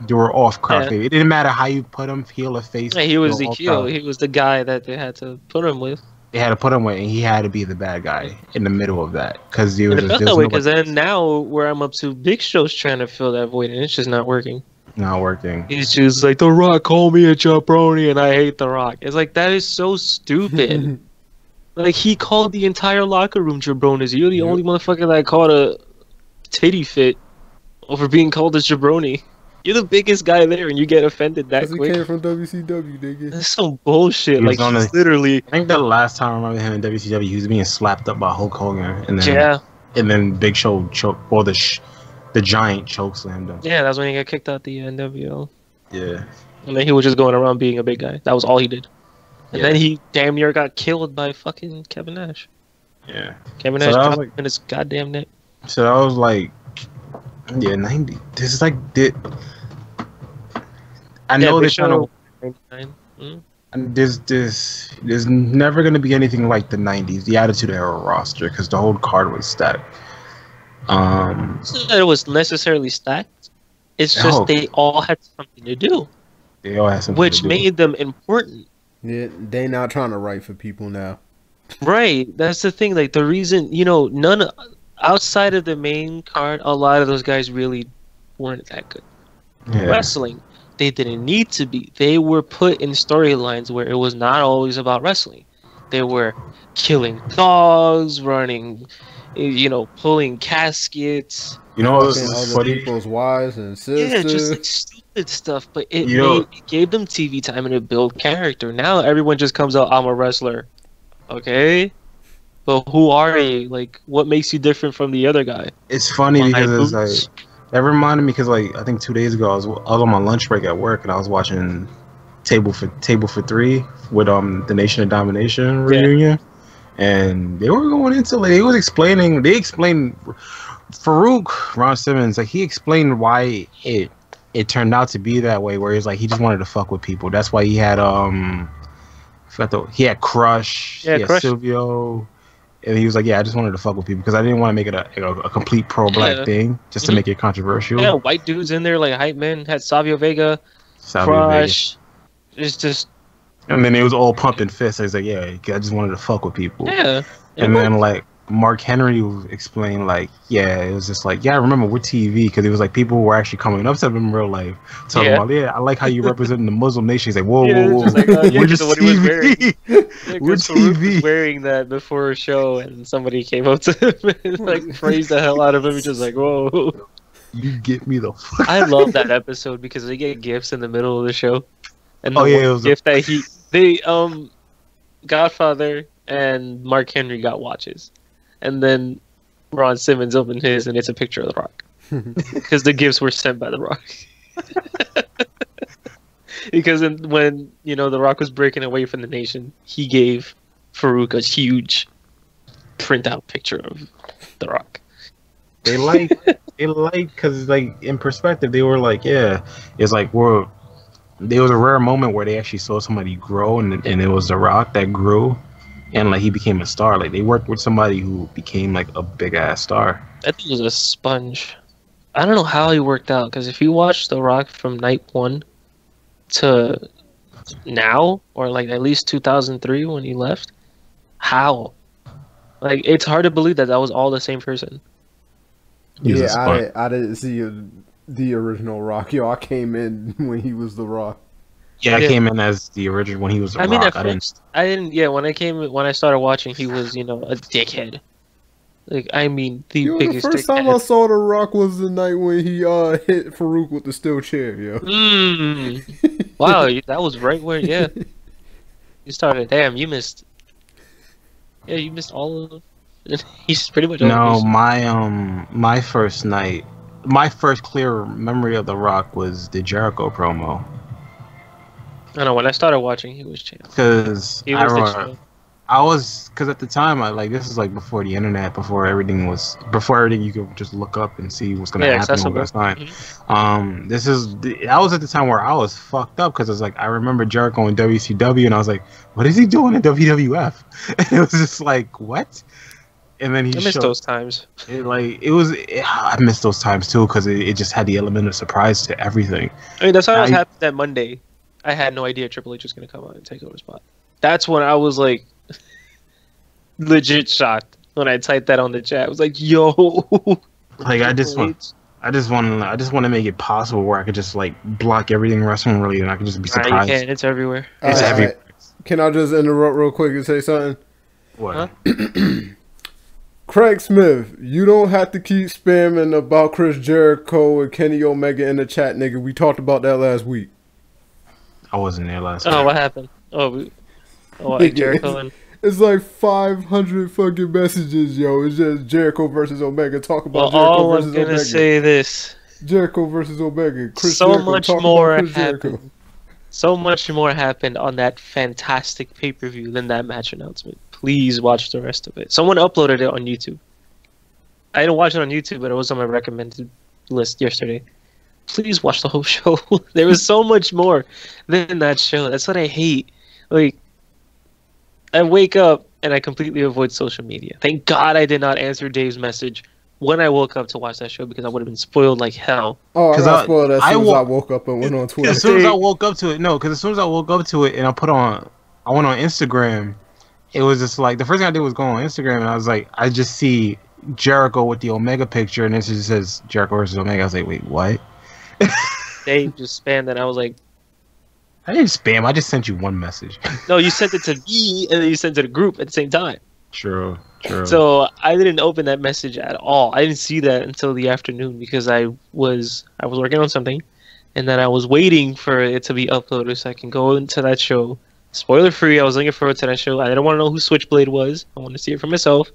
They were off crowd. Yeah. It didn't matter how you put them, heel or face. Yeah, he was they the were all heel. crowd. He was the guy that they had to put him with. They had to put him with, and he had to be the bad guy in the middle of that because there And was it felt that way because then now where I'm up to, Big Show's trying to fill that void, and it's just not working. not working. He's just like, The Rock called me a jabroni, and I hate The Rock. It's like, that is so stupid. Like, he called the entire locker room jabronis. You're the only motherfucker that caught a titty fit over being called a jabroni. You're the biggest guy there, and you get offended that Because he quick. came from WCW, nigga. That's some bullshit. He was Like on he's a- literally, I think the last time I remember him in WCW, he was being slapped up by Hulk Hogan, and then yeah, Big Show the Giant choke slammed him. yeah. That's when he got kicked out the NWO, Yeah. and then he was just going around being a big guy. That was all he did. And Yeah. then he damn near got killed by fucking Kevin Nash. Yeah. Kevin So Nash that was dropped like- him in his goddamn neck. So I was like, yeah, 90. This is like, I know they're trying to. 99. And there's never gonna be anything like the '90s, the Attitude Era roster, because the whole card was stacked. It's not that it was necessarily stacked. It's just No. they all had something to do, They all had something which to do. made them important. Yeah, they not trying to write for people now. Right. That's the thing. Like the reason, none outside of the main card, a lot of those guys really weren't that good. Yeah. Wrestling, they didn't need to be. They were put in storylines where it was not always about wrestling. They were killing dogs, running, pulling caskets. You know Fucking what's other funny? people's wives and Yeah, sisters. just like stupid stuff. But it You know- it gave them TV time and it built character. Now everyone just comes out, I'm a wrestler. Okay? But who are you? Like, what makes you different from the other guy? It's funny My because it's boots. like that reminded me because like I think 2 days ago I was on my lunch break at work and I was watching Table for Three with the Nation of Domination reunion, and they were going into like they explained Farouk Ron Simmons, like he explained why it turned out to be that way, where he's like he just wanted to fuck with people. That's why he had he had Crush, Yeah, he had Crush. Silvio. And he was like, "Yeah, I just wanted to fuck with people because I didn't want to make it a complete pro-black Yeah. thing, just to Mhm. make it controversial." Yeah, white dudes in there like hype men, had Savio Vega, Salvio Vega. Crush. It's just And then it was all pumping fists. I was like, "Yeah, I just wanted to fuck with people." yeah. And then like Mark Henry explained, like, yeah, it was just like, yeah, I remember with TV because it was like people were actually coming up to him in real life, talking Yeah. about, yeah, I like how you representing the Muslim nation. He's like, whoa, Yeah, whoa, whoa, it's just like, yeah, we're 'cause just of what he was wearing. TV. Yeah, We're 'cause Farouk TV. was wearing that before a show, and somebody came up to him and like praised the hell out of him. He's just like, "Whoa!" You get me the fuck. I love that episode because they get gifts in the middle of the show, and the Oh, yeah, one it was a- gift that they Godfather and Mark Henry got watches, and then Ron Simmons opened his, and it's a picture of The Rock because the gifts were sent by The Rock. Because when The Rock was breaking away from the nation, he gave Farouk a huge printout picture of The Rock. They like because like in perspective they were like, yeah, it's like there was a rare moment where they actually saw somebody grow, and it was The Rock that grew, and like he became a star. Like they worked with somebody who became like a big ass star. That dude was a sponge. I don't know how he worked out, because if you watch The Rock from night one to now, or like at least 2003 when he left, how? Like, it's hard to believe that was all the same person. He was a Yeah, sponge. I didn't see the original Rock. Yo, I came in when he was the Rock. Yeah, I Yeah. came in as the original when he was The I mean, Rock. at first, I didn't. Yeah, when I started watching, he was, a dickhead. Like, I mean, the Yo, the biggest first time I dickhead. saw the Rock was the night when he hit Farouk with the steel chair, yo. Wow, that was right where, yeah. You started. Damn, you missed. Yeah, you missed all of. He's pretty much. No, over. my first night, my first clear memory of The Rock was the Jericho promo. I know when I started watching, he was champ. Because He was the champ. because at the time, this is like before the internet, before everything you could just look up and see what's gonna Yeah, happen accessible. over time. Mhm. I was at the time where I was fucked up because it's like I remember Jericho in WCW and I was like, what is he doing in WWF? And it was just like, what? And then he I missed showed, those times. I missed those times too because it just had the element of surprise to everything. I mean, that's how I was I- happy that Monday. I had no idea Triple H was gonna come out and take over spot. That's when I was like, legit shocked when I typed that on the chat. I was like, "Yo!" Like I just Triple want. H. I just want to make it possible where I could just like block everything wrestling really, and I could just be Nah, you surprised. can't. It's everywhere. It's Alright, every. alright. Can I just interrupt real quick and say something? What? Huh? Craig Smith, you don't have to keep spamming about Chris Jericho and Kenny Omega in the chat, nigga. We talked about that last week. I wasn't there last Oh, week. what happened? Like Jericho and It's like 500 fucking messages, yo. It's just Jericho versus Omega. Talk about Jericho all versus I'm gonna Omega. say this. Jericho versus Omega. Chris So Jericho. much Talk more about Chris Jericho. happened. So much more happened on that fantastic pay-per-view than that match announcement. Please watch the rest of it. Someone uploaded it on YouTube. I didn't watch it on YouTube, but it was on my recommended list yesterday. Please watch the whole show. There was so much more than that show. That's what I hate. Like, I wake up and I completely avoid social media. Thank God I did not answer Dave's message when I woke up to watch that show because I would have been spoiled like hell. Oh, I 'Cause got spoiled as I soon as I wo- woke up and went on Twitter. As soon as I woke up to it, because as soon as I woke up to it and I went on Instagram, it was just like, the first thing I did was go on Instagram and I was like, I just see Jericho with the Omega picture and it just says Jericho versus Omega. I was like, wait, what? Dave just spammed and I was like, I didn't spam, I just sent you one message. no, you sent it to me and then you sent it to the group at the same time. True. So I didn't open that message at all. I didn't see that until the afternoon because I was working on something, and then I was waiting for it to be uploaded so I can go into that show. Spoiler free. I was looking forward to that show. I didn't want to know who Switchblade was. I wanted to see it for myself.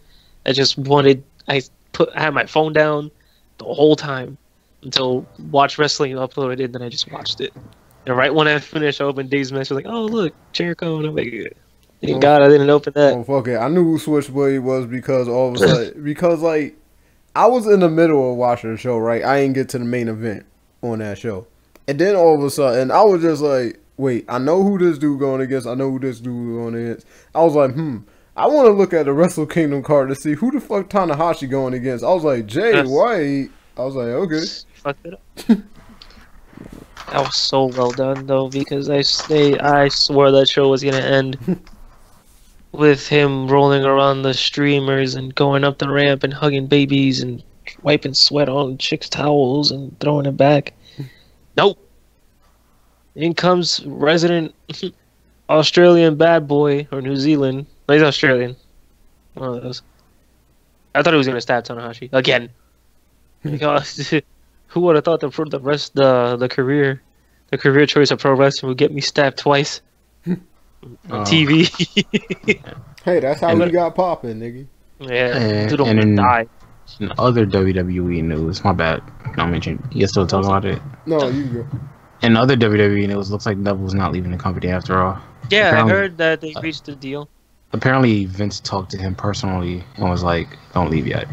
I just wanted. I had my phone down the whole time until Watch Wrestling uploaded it, and then I just watched it. And right when I finished, I opened Dave's message. Like, oh look, Jericho, and I'm like, thank God I didn't open that. Oh, fuck it. I knew who Switchblade was because all of a sudden, because like, I was in the middle of watching the show, right? I didn't get to the main event on that show. And then all of a sudden, I was just like, wait, I know who this dude going against. I know who this dude going against. I was like, I want to look at the Wrestle Kingdom card to see who the fuck Tanahashi going against. I was like, Jay White. I was like, okay. Fucked it up. That was so well done though, because I swore that show was gonna end with him rolling around the streamers and going up the ramp and hugging babies and wiping sweat on chicks' towels and throwing it back. Nope. In comes resident Australian bad boy, or New Zealand. No, he's Australian. One of those. I thought he was gonna stab Tanahashi again. Because who would have thought that for the career choice of pro wrestling would get me stabbed twice on TV? Hey, that's how we got popping, nigga. Yeah, dude and don't die. in other WWE news, my bad, I mentioned you still talking about it. No, you go. In other WWE news, looks like Neville's not leaving the company after all. Yeah, Apparently- I heard that they reached a deal. Apparently, Vince talked to him personally and was like, "Don't leave yet."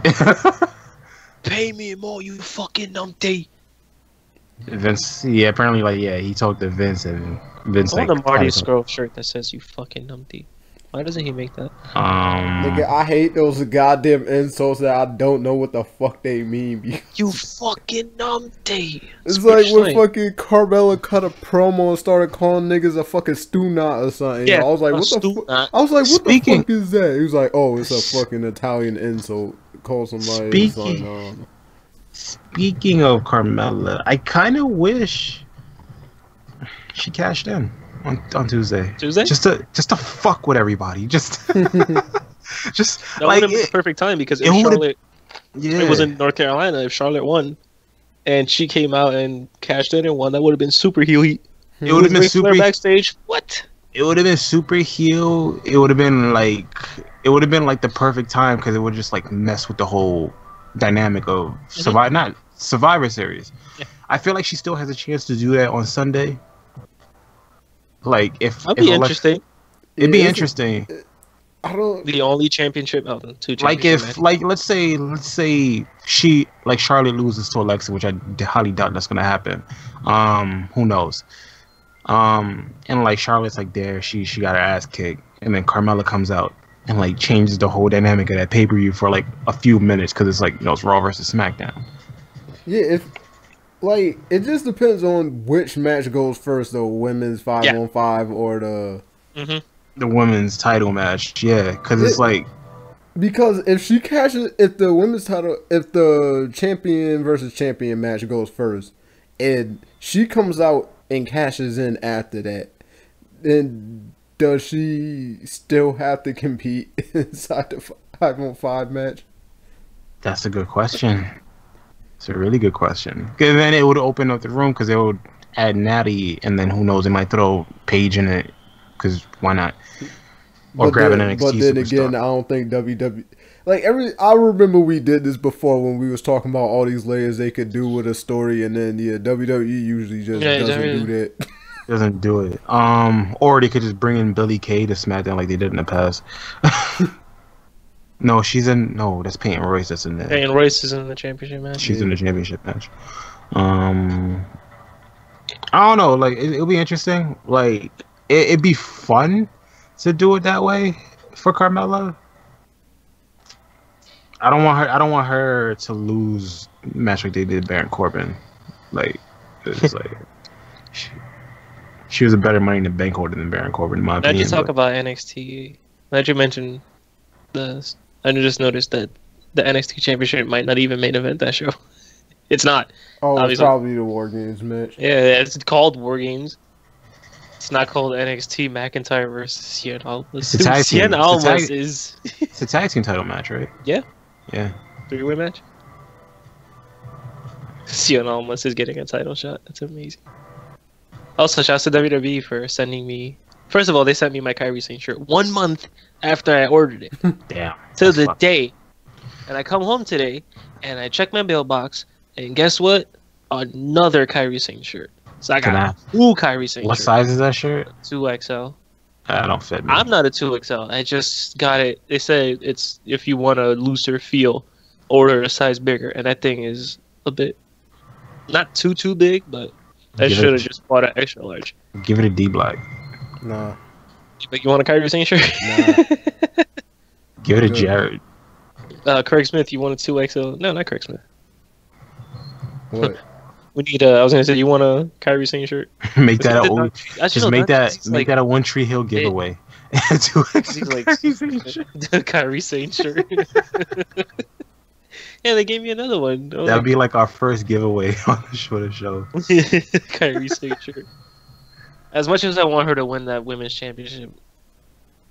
Pay me more, you fucking numpty. Vince, yeah, apparently, like, yeah, he talked to Vince and Vince I want like, a Marty tried to- Scurll shirt that says "you fucking numpty." Why doesn't he make that? Nigga, I hate those goddamn insults that I don't know what the fuck they mean. Because You fucking numpty. it's like when fucking Carmella cut a promo and started calling niggas a fucking stew knot or something. Yeah, I was like, a what the stew fuck? knot. I was like, what Speaking- the fuck is that? He was like, oh, it's a fucking Italian insult. Call somebody. Speaking- Speaking of Carmella, I kind of wish she cashed in on Tuesday. Tuesday? Just to fuck with everybody. Just just That like would have been the it, perfect time because it if would've- Charlotte, yeah. it was in North Carolina, if Charlotte won, and she came out and cashed in and won, that would have been super heel heat. It would have been Ric Flair super. backstage. What? It would have been super heel. It would have been like the perfect time because it would just like mess with the whole dynamic of Survivor Series. Yeah. I feel like she still has a chance to do that on Sunday. Like if That'd if be Alexa- interesting. It'd be Yeah, interesting. I don't. The only championship, oh, the two Like championship if matches. like let's say she like Charlotte loses to Alexa, which I highly doubt that's gonna happen. Who knows? And like Charlotte's like there, she got her ass kicked, and then Carmella comes out and like changes the whole dynamic of that pay-per-view for like a few minutes because it's like, you know, it's Raw versus SmackDown. Yeah, if like it just depends on which match goes first, though. Women's 5-on-5 or the. The women's title match, yeah, because it's like Because if she catches, if the women's title, if the champion versus champion match goes first, and she comes out and cashes in after that, then does she still have to compete inside the 5-on-5 match? That's a good question. It's a really good question. Because then it would open up the room because they would add Natty, and then who knows, they might throw Paige in it. Because why not? Or grab an NXT But then superstar. again, I don't think WWE. I remember we did this before when we was talking about all these layers they could do with a story, and then WWE usually just doesn't do that. Doesn't do it. Or they could just bring in Billie Kay to SmackDown like they did in the past. No, she's in. No, that's Peyton Royce. That's in there. Peyton Royce is in the championship match. She's in the championship match. I don't know. Like it'll be interesting. Like it'd be fun to do it that way for Carmella. I don't want her to lose the match like they did Baron Corbin. Like it's like she was a better Money in the Bank holder than Baron Corbin in my opinion. Let's talk about NXT. Glad you mentioned this. I just noticed that the NXT Championship might not even main event that show. It's not. Oh, obviously. It's probably the War Games match. Yeah, it's called War Games. It's not called NXT McIntyre versus Cien Almas. It's a tag team. Cien Almas is... It's a tag team title match, right? Yeah. Yeah. 3-way match. Cien Almas is getting a title shot. That's amazing. Also, shouts to WWE for sending me... First of all, they sent me my Kyrie Sane shirt 1 month after I ordered it. Damn. To the day. And I come home today, and I check my mailbox, and guess what? Another Kyrie Sane shirt. So I got a full Kyrie Sane shirt. What size is that shirt? 2XL. I don't fit me. I'm not a 2XL. I just got it. They say it's if you want a looser feel, order a size bigger. And that thing is a bit, not too big, but I should have just bought an extra large. Give it a D block. Nah. But you want a Kyrie Sane shirt? Nah. Give it a Jared. Craig Smith, you want a 2XL? No, not Craig Smith. What? We need I was gonna say, you want a Kyrie Sane shirt? Make that a just make that a One Tree Hill giveaway. He's like the Kyrie Sane shirt. Yeah, they gave me another one. That'd be like our first giveaway on the show. Kyrie Sane shirt. As much as I want her to win that women's championship,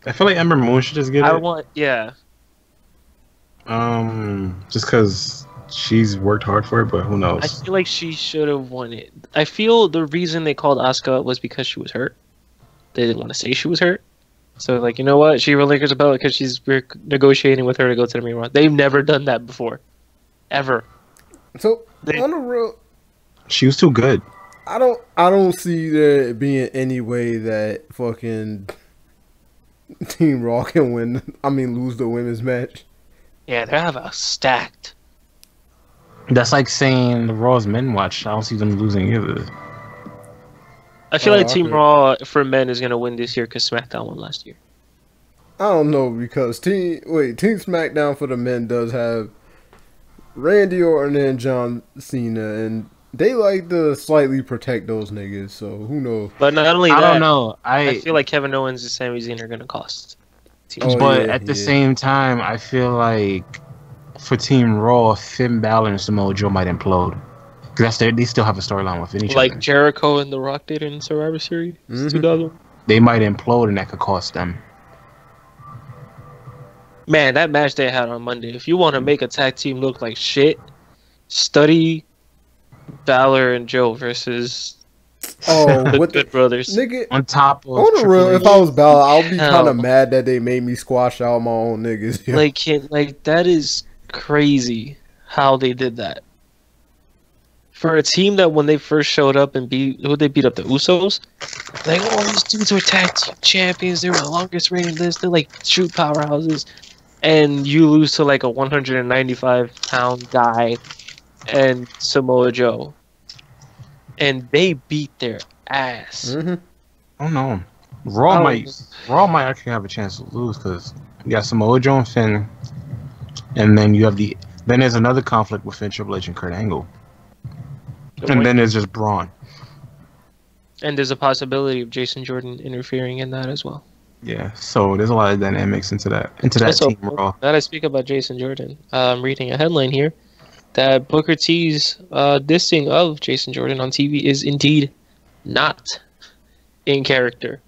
I feel like Ember Moon should just get it. Yeah. Just because she's worked hard for it, but who knows? I feel like she should have won it. I feel the reason they called Asuka was because she was hurt. They didn't want to say she was hurt. So, like, you know what? She relinquished the belt because we're negotiating with her to go to the main roster. They've never done that before. Ever. So, on the real... She was too good. I don't see there being any way that fucking Team Raw can lose the women's match. Yeah, they have a stacked. That's like saying the Raw's men watch. I don't see them losing either. I feel like Team Raw for men is gonna win this year because SmackDown won last year. I don't know because Team SmackDown for the men does have Randy Orton and John Cena, and they like to slightly protect those niggas. So who knows? But not only that, I don't know. I feel like Kevin Owens and Sami Zayn are gonna cost. But at the same time, I feel like for Team Raw, Finn Balor and Samoa Joe might implode. Because they still have a storyline within each other. Like Jericho and The Rock did in Survivor Series 2000. They might implode and that could cost them. Man, that match they had on Monday. If you want to make a tag team look like shit, study Balor and Joe versus the Good Brothers. Nigga, on top of on the real, if I was Balor, I'll be kind of mad that they made me squash out my own niggas. Yeah. Like that is crazy how they did that. For a team that when they first showed up and beat up the Usos, like, oh, these dudes were tag team champions. They were the longest reigning list. They're like true powerhouses, and you lose to like a 195-pound guy and Samoa Joe, and they beat their ass. Oh no, Raw might actually have a chance to lose because you got Samoa Joe and Finn, and then you have then there's another conflict with Finn, Triple H, and Kurt Angle. And then there's just Braun. And there's a possibility of Jason Jordan interfering in that as well. Yeah, so there's a lot of dynamics into that Team Raw. Now that I speak about Jason Jordan, I'm reading a headline here that Booker T's dissing of Jason Jordan on TV is indeed not in character.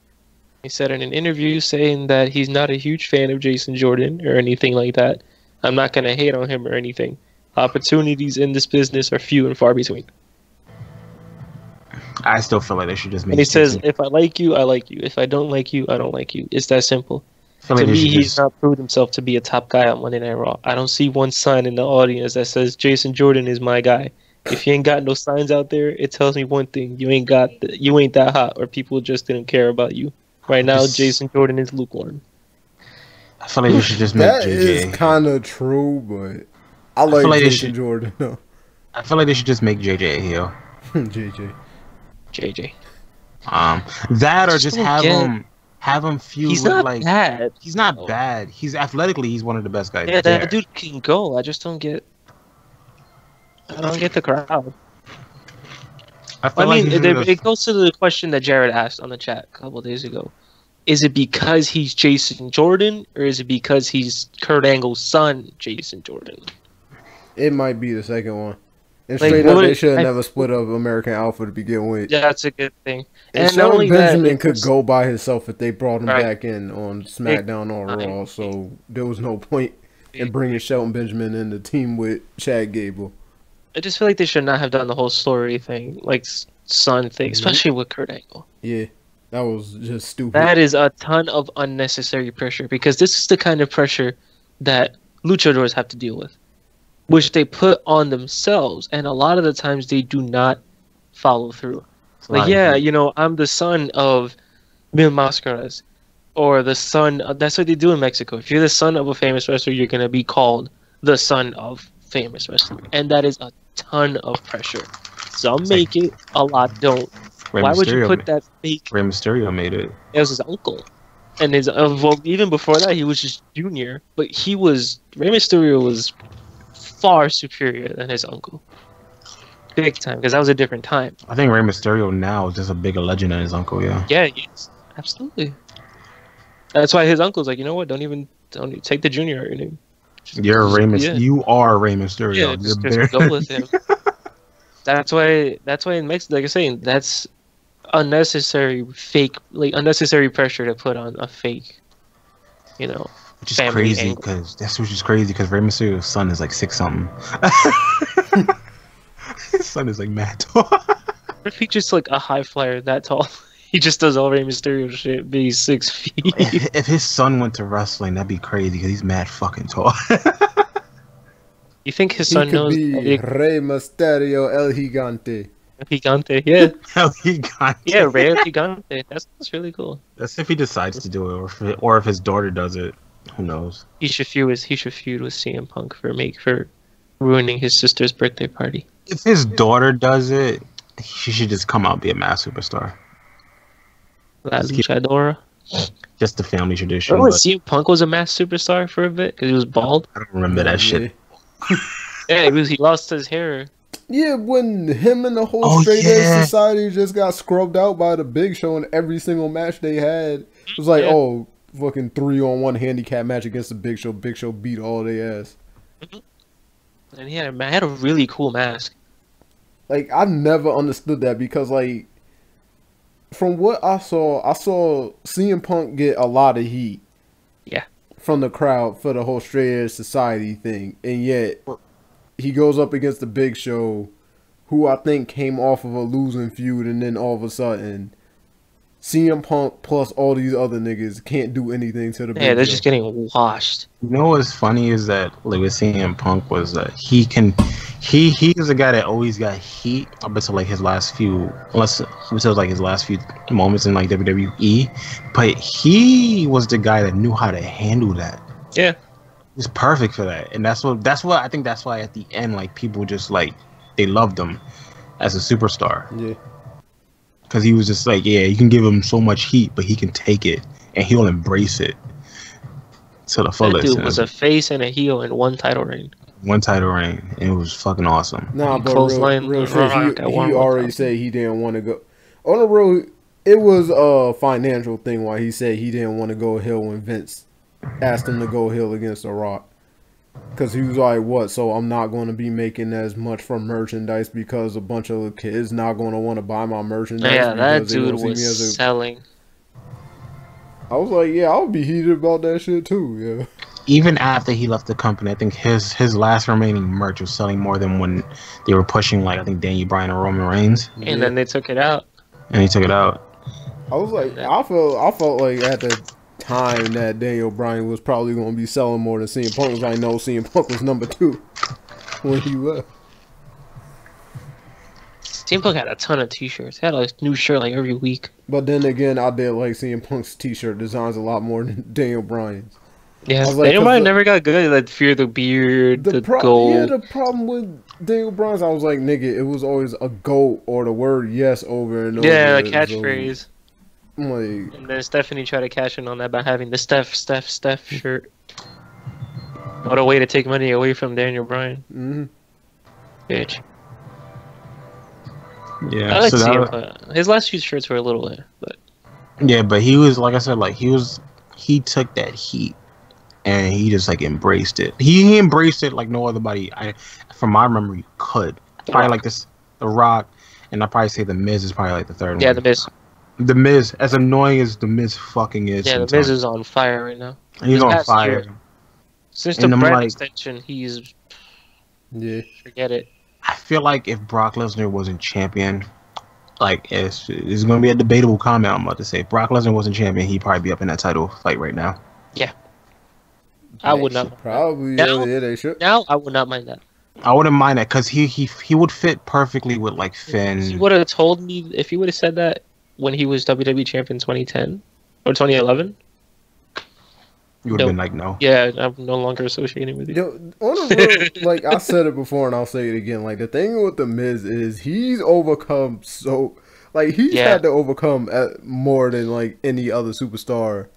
He said in an interview saying that he's not a huge fan of Jason Jordan or anything like that. I'm not gonna hate on him or anything. Opportunities in this business are few and far between. I still feel like they should just make. And he says, if I like you, I like you. If I don't like you, I don't like you. It's that simple. I feel like To they me, should he's not proved himself to be a top guy on Monday Night Raw. I don't see one sign in the audience that says Jason Jordan is my guy. If you ain't got no signs out there, it tells me one thing: you ain't that hot, or people just didn't care about you. Right now, Jason Jordan is lukewarm. I feel like they should just make That JJ. is kind of true, but I like Jason Jordan. No. I feel like they should just make JJ a heel. JJ. That or just have him feud He's with not like. bad. He's not bad. He's athletically, he's one of the best guys. Yeah, there. that dude can go. I just don't get. I don't get the crowd. I mean, it goes to the question that Jared asked on the chat a couple of days ago. Is it because he's Jason Jordan, or is it because he's Kurt Angle's son, Jason Jordan? It might be the second one. And Like, straight up, they should have never split up American Alpha to begin with. Yeah, that's a good thing. And not only Benjamin could go by himself if they brought him Right. back in on SmackDown or Raw, so there was no point in bringing Shelton Benjamin in the team with Chad Gable. I just feel like they should not have done the whole story thing, like son thing, especially with Kurt Angle. Yeah, that was just stupid. That is a ton of unnecessary pressure, because this is the kind of pressure that luchadors have to deal with, which they put on themselves, and a lot of the times they do not follow through. Like, yeah, you know, I'm the son of Mil Mascaras, or the son. That's what they do in Mexico. If you're the son of a famous wrestler, you're gonna be called the son of famous wrestler, and that is a ton of pressure. Some make it, a lot don't. Why would you put that fake? Rey Mysterio made it. It was his uncle, and his well, even before that, he was just junior. But Rey Mysterio was far superior than his uncle, big time, because that was a different time. I think Rey Mysterio now is just a bigger legend than his uncle. Yeah. Yeah, yes, absolutely. That's why his uncle's like, you know what? Don't take the junior out your name. You're Rey Mysterio. You are Rey Mysterio. Yeah, just go with him. That's why in Mexico, like I'm saying, that's unnecessary unnecessary pressure to put on a fake, you know, which is crazy because Rey Mysterio's son is like 6'something". His son is like mad tall. What if he just like a high flyer that tall? He just does all Rey Mysterio shit, but he's 6 feet. If his son went to wrestling, that'd be crazy because he's mad fucking tall. You think his son knows? Rey Mysterio El Gigante. El Gigante, yeah. El Gigante. Yeah, Rey El Gigante. That's really cool. That's if he decides to do it, or if his daughter does it. Who knows? He should feud with CM Punk for ruining his sister's birthday party. If his daughter does it, she should just come out and be a mass superstar. La Luchadora. Just the family tradition. Remember when CM Punk was a mass superstar for a bit because he was bald? I don't remember that shit. Yeah, he lost his hair. Yeah, when him and the whole Straight Edge Society just got scrubbed out by the Big Show in every single match they had. It was like, fucking 3-on-1 handicap match against the Big Show. Big Show beat all their ass. And he had a really cool mask. Like, I never understood that because, like, from what I saw CM Punk get a lot of heat. Yeah. From the crowd for the whole Straight Edge Society thing. And yet, he goes up against the Big Show, who I think came off of a losing feud, and then all of a sudden, CM Punk plus all these other niggas can't do anything to the Big Show. Yeah, they're just getting washed. You know what's funny is that like with CM Punk was that he is a guy that always got heat up until like his last few moments in like WWE, but he was the guy that knew how to handle that. Yeah. He was perfect for that. And that's what I think that's why at the end like people just like they loved him as a superstar. Yeah. Cause he was just like, yeah, you can give him so much heat, but he can take it and he'll embrace it to the fullest. That dude was a face and a heel in one title reign. One title reign, and it was fucking awesome. Nah, but real shit, he already said he didn't want to go. On the road, it was a financial thing why he said he didn't want to go heel when Vince asked him to go heel against The Rock. Because he was like, what, so I'm not going to be making as much from merchandise because a bunch of kids not going to want to buy my merchandise? Yeah, that dude was selling. I was like, yeah, I would be heated about that shit too, yeah. even after he left the company, I think his last remaining merch was selling more than when they were pushing like I think Daniel Bryan and Roman Reigns, And then they took it out. and he took it out. I was like, I felt like at the time that Daniel Bryan was probably going to be selling more than CM Punk. I know CM Punk was number 2 when he left. CM Punk had a ton of T-shirts. He had a new shirt like every week. But then again, I did like CM Punk's T-shirt designs a lot more than Daniel Bryan's. Yeah, like, Daniel Bryan the- never got good. Like fear the beard, the Yeah, gold. the problem with Daniel Bryan's, I was like, nigga, it was always a GOAT or the word yes over and over. Yeah, the So, catchphrase. I'm like, And then Stephanie tried to cash in on that by having the Steph shirt. What a way to take money away from Daniel Bryan. mhm. Bitch. Yeah, I like so CM that, Punk. His last few shirts were a little but yeah, but he was like I said, like he took that heat and he just like embraced it. He embraced it like no other body. From my memory, could probably like this, The Rock, and I probably say The Miz is probably like the third yeah, one. the Miz. The Miz, as annoying as The Miz fucking is. Yeah, the sometimes. Miz is on fire right now. He's This on past fire. year, since the And I'm brand like- extension, he's Yeah. forget it. I feel like if Brock Lesnar wasn't champion, like it's going to be a debatable comment I'm about to say. If Brock Lesnar wasn't champion, he'd probably be up in that title fight right now. I would not. Probably, Now- yeah, they should. Now I would not mind that. I wouldn't mind that because he would fit perfectly with like Finn. He would have told me if he would have said that when he was WWE champion 2010 or 2011. You would have been like, no. Yeah, I'm no longer associated with you. Yo, on the real, like I said it before and I'll say it again. Like the thing with the Miz is he's overcome he's Yeah. had to overcome more than like any other superstar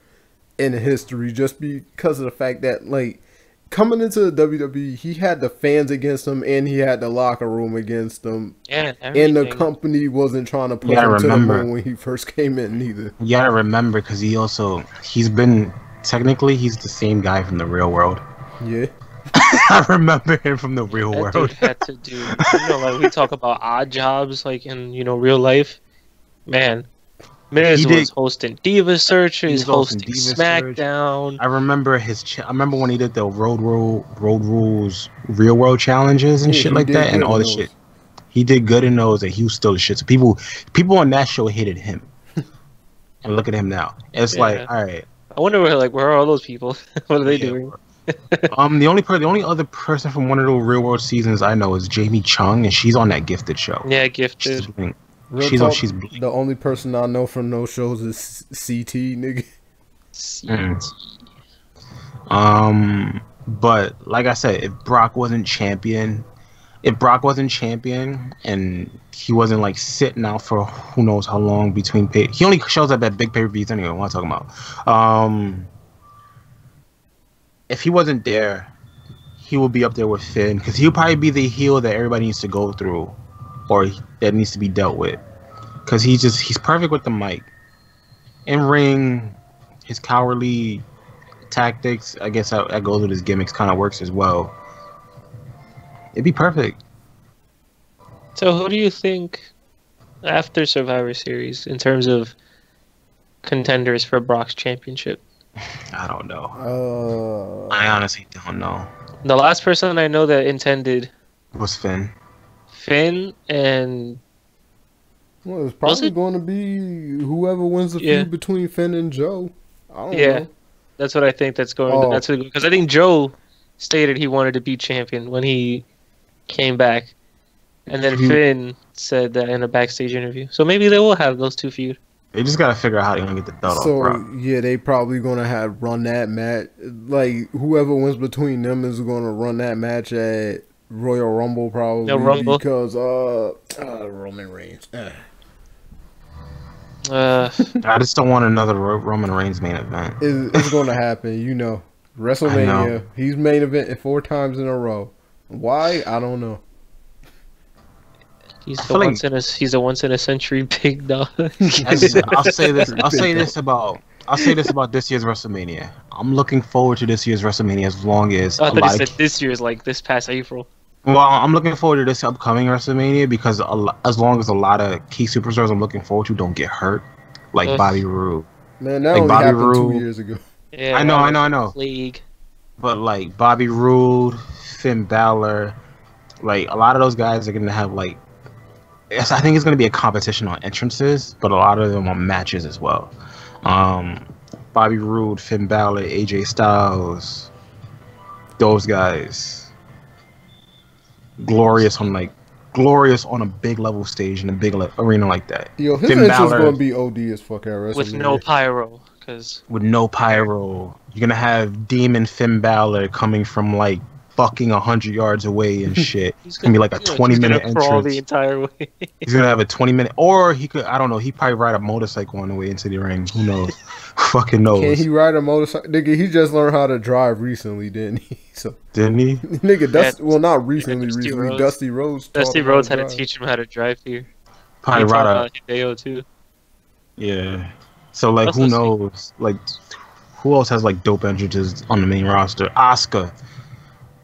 in history just because of the fact that like coming into the WWE he had the fans against him and he had the locker room against him Yeah, and the everything. company wasn't trying to push gotta him to the remember. moon when he first came in neither. You gotta remember because he's been technically he's the same guy from the real world. Yeah. I remember him from the real That world. dude had to do. Like we talk about odd jobs, like in real life. Man, Miz He was did- hosting Diva Searches, was hosting hosting Diva Search. SmackDown. I remember I remember when he did the Road Rules Real World challenges and Yeah, shit he like did that and good all in this those. shit. He did good in those and he was still the shit. So people on that show hated him. And look at him now. It's Yeah. like, all right. I wonder where are all those people? What are they Yeah. doing? The only other person from one of the Real World seasons I know is Jamie Chung, and she's on that Gifted show. Yeah, She's gifted. doing- Real She's talk, she's the only person I know from those shows is CT, nigga. But like I said, if Brock wasn't champion and he wasn't like sitting out for who knows how long between he only shows up at big pay-per-views anyway. What am I talking about? If he wasn't there, he would be up there with Finn because he'll probably be the heel that everybody needs to go through or that needs to be dealt with because he's perfect with the mic. In ring, his cowardly tactics, I guess that goes with his gimmicks, kind of works as well. It'd be perfect. So who do you think after Survivor Series in terms of contenders for Brock's championship? I don't know. I honestly don't know. The last person I know that intended What's Finn? Finn and Well, it's Was probably it? going to be whoever wins the Yeah. feud between Finn and Joe. I don't Yeah. know. that's what I think that's going. Oh. That's because I think Joe stated he wanted to be champion when he came back, and then Mhm. Finn said that in a backstage interview. So maybe they will have those two feud. They just gotta figure out how they're gonna get the belt So off, bro. yeah, they probably gonna have run that match. Like whoever wins between them is gonna run that match at Royal Rumble probably Yeah, Rumble. because Roman Reigns. I just don't want another Roman Reigns main event. It's gonna happen, you know. WrestleMania. He's main evented 4 times in a row. Why? I don't know. He's feel like- he's a once in a century big dog. I'll say this about this year's WrestleMania. I'm looking forward to this year's WrestleMania as long as I a thought lot he of said this year's like this past April. Well, I'm looking forward to this upcoming WrestleMania because as long as a lot of key superstars I'm looking forward to don't get hurt, like Ugh. Bobby Roode. Man, that Like only Bobby happened Roode. 2 years ago. Yeah, I know. Plague. But like Bobby Roode, Finn Balor, like a lot of those guys are gonna have like. Yes, I think it's gonna be a competition on entrances, but a lot of them on matches as well. Bobby Roode, Finn Balor, AJ Styles, those guys, glorious on a big level stage in a big arena like that. Yo, his Finn entrance Balor, gonna be OD as fuck at WrestleMania. with no pyro, because with no pyro. You're gonna have Demon Finn Balor coming from like fucking 100 yards away and shit. It's gonna be like a 20-minute crawl the entrance. entire way. He's gonna have a 20-minute, or he could, I don't know, he probably ride a motorcycle on the way into the ring. Who knows? Fucking knows. Can he ride a motorcycle? Nigga, he just learned how to drive recently, didn't he? So Didn't he? nigga, Dusty, well, not recently. Dusty Recently, Rhodes. Dusty Rhodes. Dusty taught him how Rhodes had to drive. teach him how to drive here. Probably He taught ride a, Hideo too. yeah. So like, That's who the knows? Like, who else has like dope entrances on the main roster? Asuka,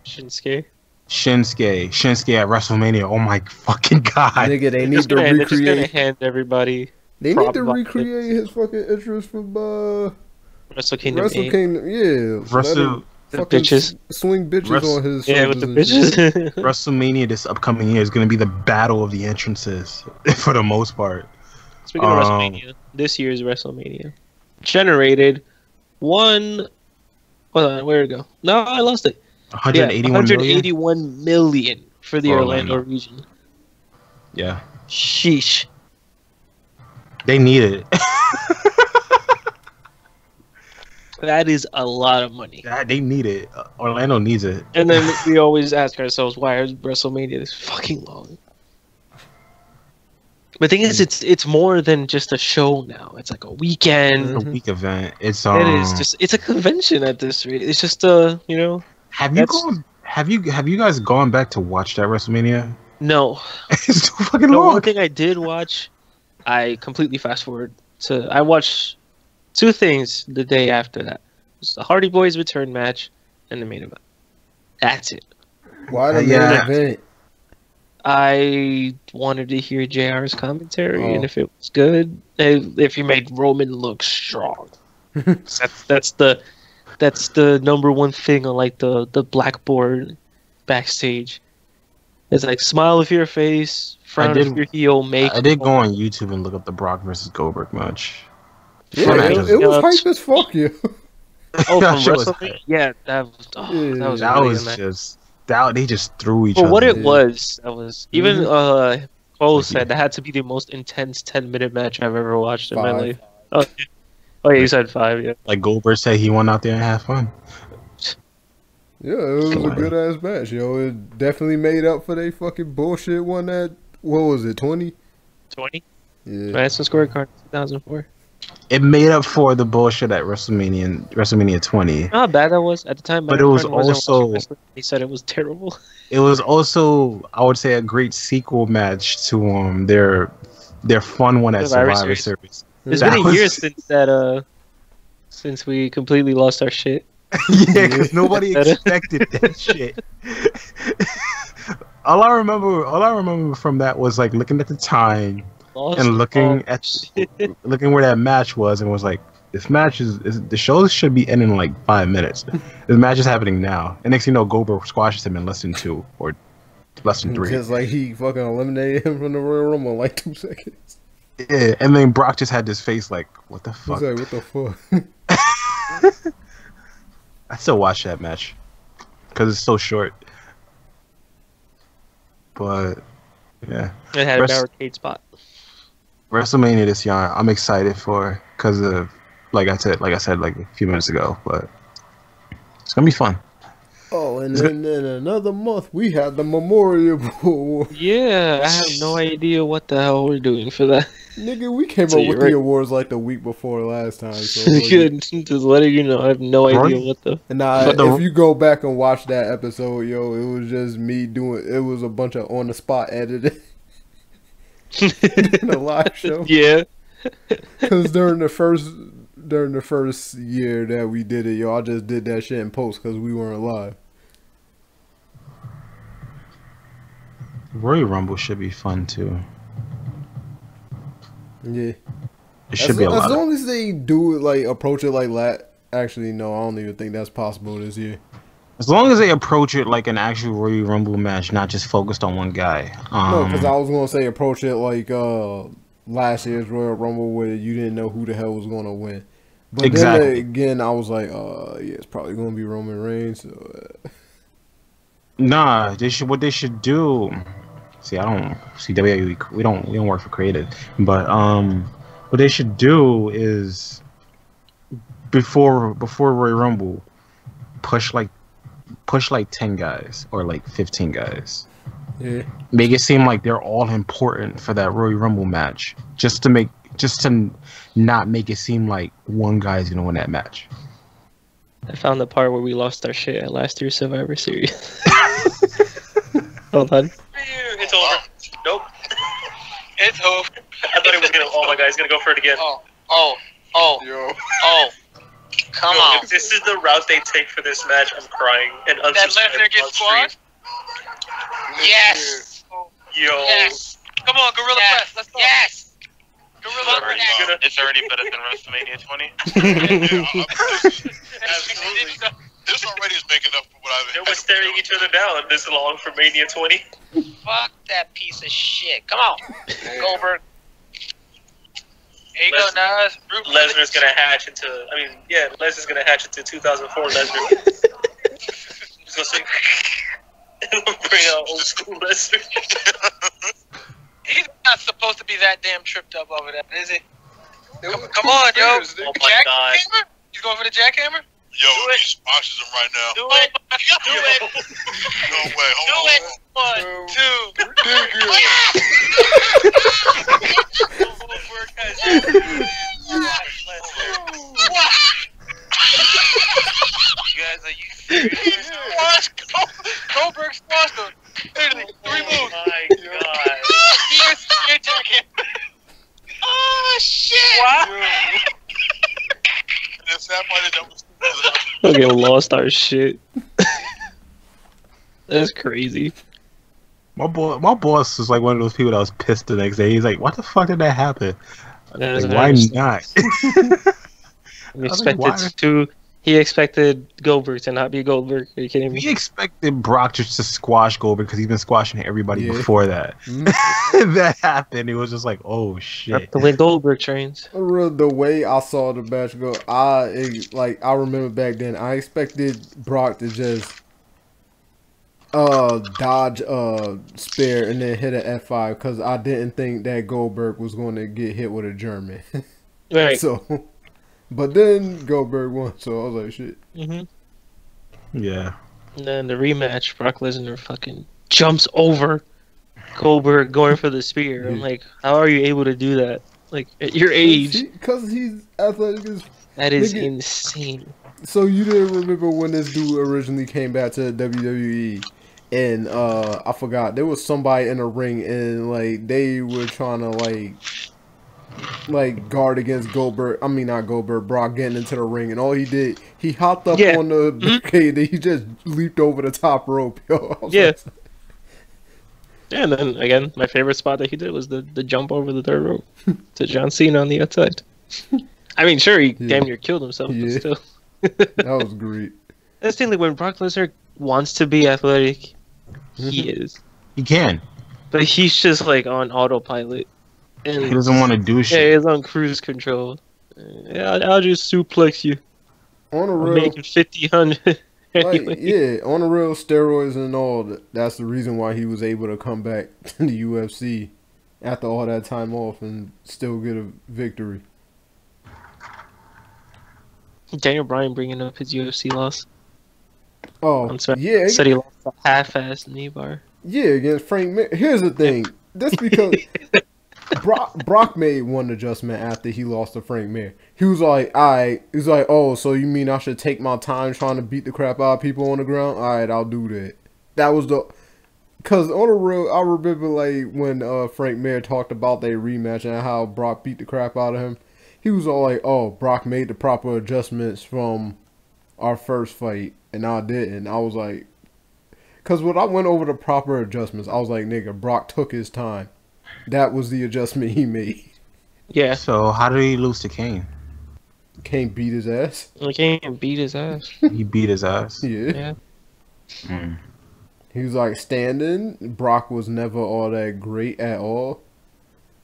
Shinsuke. Shinsuke at WrestleMania. Oh my fucking god! Nigga, they need to They're just gonna recreate. hand everybody They need prop to buckets. recreate his fucking entrance from Wrestle Kingdom Wrestle 8. Kingdom. Yeah, let Wrestle him The fucking bitches. swing bitches Wrestle- on his. Yeah, with the shoulders and shit. bitches. WrestleMania this upcoming year is gonna be the battle of the entrances for the most part. Speaking of WrestleMania, this year's WrestleMania generated one. Hold on, where'd it go? No, I lost it. 181 million. 181 million for the Orlando. Orlando region. Yeah, Sheesh. they need it. That is a lot of money. They need it. Orlando needs it. And then we always ask ourselves, why is WrestleMania this fucking long? But the thing is, it's more than just a show now. It's like a weekend. A week event. It's It is just it's a convention at this rate. It's just you know. Have you that's- gone? Have you guys gone back to watch that WrestleMania? No. It's too fucking The long. one thing I did watch, I completely fast forward to. I watched two things the day after that. It was the Hardy Boys return match and the main event. That's it. Why the Yeah. main event? I wanted to hear JR's commentary, Oh. and if it was good, if he made Roman look strong. that's the number one thing on like the blackboard backstage. It's like smile with your face, frown did- with your heel, make. I did go on YouTube and look up the Brock versus Goldberg match. Yeah, Fun it matches. was hype as fuck, yeah. Oh, That from shit was WrestleMania? Yeah, that was. Oh, Yeah, that was. That really was good match. just they just threw each For other. what it Yeah. was, that was even Cole Like, said that had to be the most intense 10-minute match I've ever watched in my 5. life. Oh, yeah, you said 5, yeah. Like Goldberg said, he went out there and had fun. Yeah, it was Come a on. good ass match, yo. It definitely made up for they fucking bullshit one that, what was it, 20? 20? Yeah. Madison Square Garden 2004. It made up for the bullshit at WrestleMania 20. You know how bad that was at the time? But my it was friend wasn't also- watching wrestling. He said it was terrible. It was also, I would say, a great sequel match to their fun one at Survivor Survivor Series. Series. It's That been a was- year since that. Since we completely lost our shit. Yeah, because nobody That- expected that shit. All I remember from that was like looking at the time Lost and looking all at shit. looking where that match was and was like, this match is the show should be ending in like 5 minutes. This match is happening now. And next thing you know, Goldberg squashes him in less than 2 or less than 3. Just like he fucking eliminated him from the Royal Rumble in like 2 seconds. Yeah, and then Brock just had this face like, what the He's fuck? like, what the fuck? I still watch that match because it's so short. But yeah, It had a Rest- barricade spot. WrestleMania this year, I'm excited for because of like I said like a few minutes ago. But it's gonna be fun. Oh, and then in another month, we had the Memorial Bowl. Yeah, I have no idea what the hell we're doing for that. Nigga, we came So up you're with right. the awards like the week before last time. So like, Good. Just letting you know, I have no Right. idea what the. nah, But the- if you go back and watch that episode, yo, it was just me doing. It was a bunch of on the spot editing in a live show. Yeah. Because during the first year that we did it, yo, I just did that shit in post because we weren't live. Royal Rumble should be fun too. Yeah. It should be a lot. As long as they do it, like, approach it like Actually, no, I don't even think that's possible this year. As long as they approach it like an actual Royal Rumble match, not just focused on one guy. No, because I was gonna say approach it like last year's Royal Rumble where you didn't know who the hell was gonna win. But Exactly. then again, I was like, yeah, it's probably gonna be Roman Reigns. So, Nah, what they should do. See, I don't see WWE. We don't work for creative, but what they should do is before Royal Rumble, push like 10 guys or like 15 guys. yeah. Make it seem like they're all important for that Royal Rumble match, just to not make it seem like one guy's gonna win that match. I found the part where we lost our shit at last year's Survivor Series. Hold on. It's over. Nope. It's over. I thought he was gonna. Oh my god, he's gonna go for it again. Oh. Come on. If this is the route they take for this match, I'm crying. And That Lesnar gets squashed? Yes. Yo. Yes. Come on, Gorilla Press. Let's go. Yes. Gorilla Press. It's already better than WrestleMania 20. Absolutely. This already is making up for what I've They were staring each other down this long for Mania 20. Fuck that piece of shit. Come on. Goldberg. Here you go, Nas. Lesnar's gonna hatch into. Lesnar's gonna hatch into 2004 Lesnar. He's gonna say, bring out old school Lesnar. He's not supposed to be that damn tripped up over that, is he? Come on, yo. Oh my god. Jackhammer? He's going for the jackhammer? Yo, he squashes him right now. Do it. Do it. No way. Hold on. 1, 2. Goldberg You guys, are you serious? Goldberg squashed him. Literally, 3 moves. Oh my god. Yes, jackhammer. Oh, shit. What? The sad part is that was Okay, lost our shit. That's crazy. My boss was like one of those people that was pissed the next day. He's like, "What the fuck did that happen? Yeah, Like, why not?" He expected Goldberg to not be Goldberg. Are you kidding me? He expected Brock just to squash Goldberg because he's been squashing everybody before that. That happened. It was just like, oh shit. The way Goldberg trains. The way I saw the match go, I remember back then, I expected Brock to just dodge spear and then hit an F5 because I didn't think that Goldberg was going to get hit with a German. Right. So, but then Goldberg won, so I was like, shit. Yeah. And then the rematch, Brock Lesnar fucking jumps over Goldberg going for the spear. I'm like, how are you able to do that? Like, at your age. Because he's athletic as... That is insane. So you didn't remember when this dude originally came back to the WWE, and I forgot, there was somebody in the ring, and like they were trying to like guard against Goldberg. I mean, not Goldberg, Brock getting into the ring, and all he did, he hopped up on the barricade, and he just leaped over the top rope. Yo, yeah. And then again, my favorite spot that he did was the jump over the third rope to John Cena on the outside. I mean, sure, he damn near killed himself, but still. That was great. That's the thing, like, when Brock Lesnar wants to be athletic, he is. He can. But he's just like on autopilot. And he doesn't want to do shit. Yeah, he's on cruise control. Yeah, I'll just suplex you. On a real, real, making 50, 100. Anyway. Like, yeah, on the real, steroids and all. That's the reason why he was able to come back to the UFC after all that time off and still get a victory. Daniel Bryan bringing up his UFC loss. Oh, yeah. Said he lost a half-assed knee bar. Yeah, against Frank Mir. Here's the thing. That's because Brock made one adjustment after he lost to Frank Mir. He was like, alright. He's like, oh, so you mean I should take my time trying to beat the crap out of people on the ground? Alright, I'll do that. That was the... Because on the real, I remember like when Frank Mir talked about their rematch and how Brock beat the crap out of him. He was all like, oh, Brock made the proper adjustments from our first fight, and I didn't. I was like... Because when I went over the proper adjustments, I was like, nigga, Brock took his time. That was the adjustment he made. Yeah. So how did he lose to Kane? Kane beat his ass. Kane beat his ass. He beat his ass. Yeah. Mm. He was like standing. Brock was never all that great at all.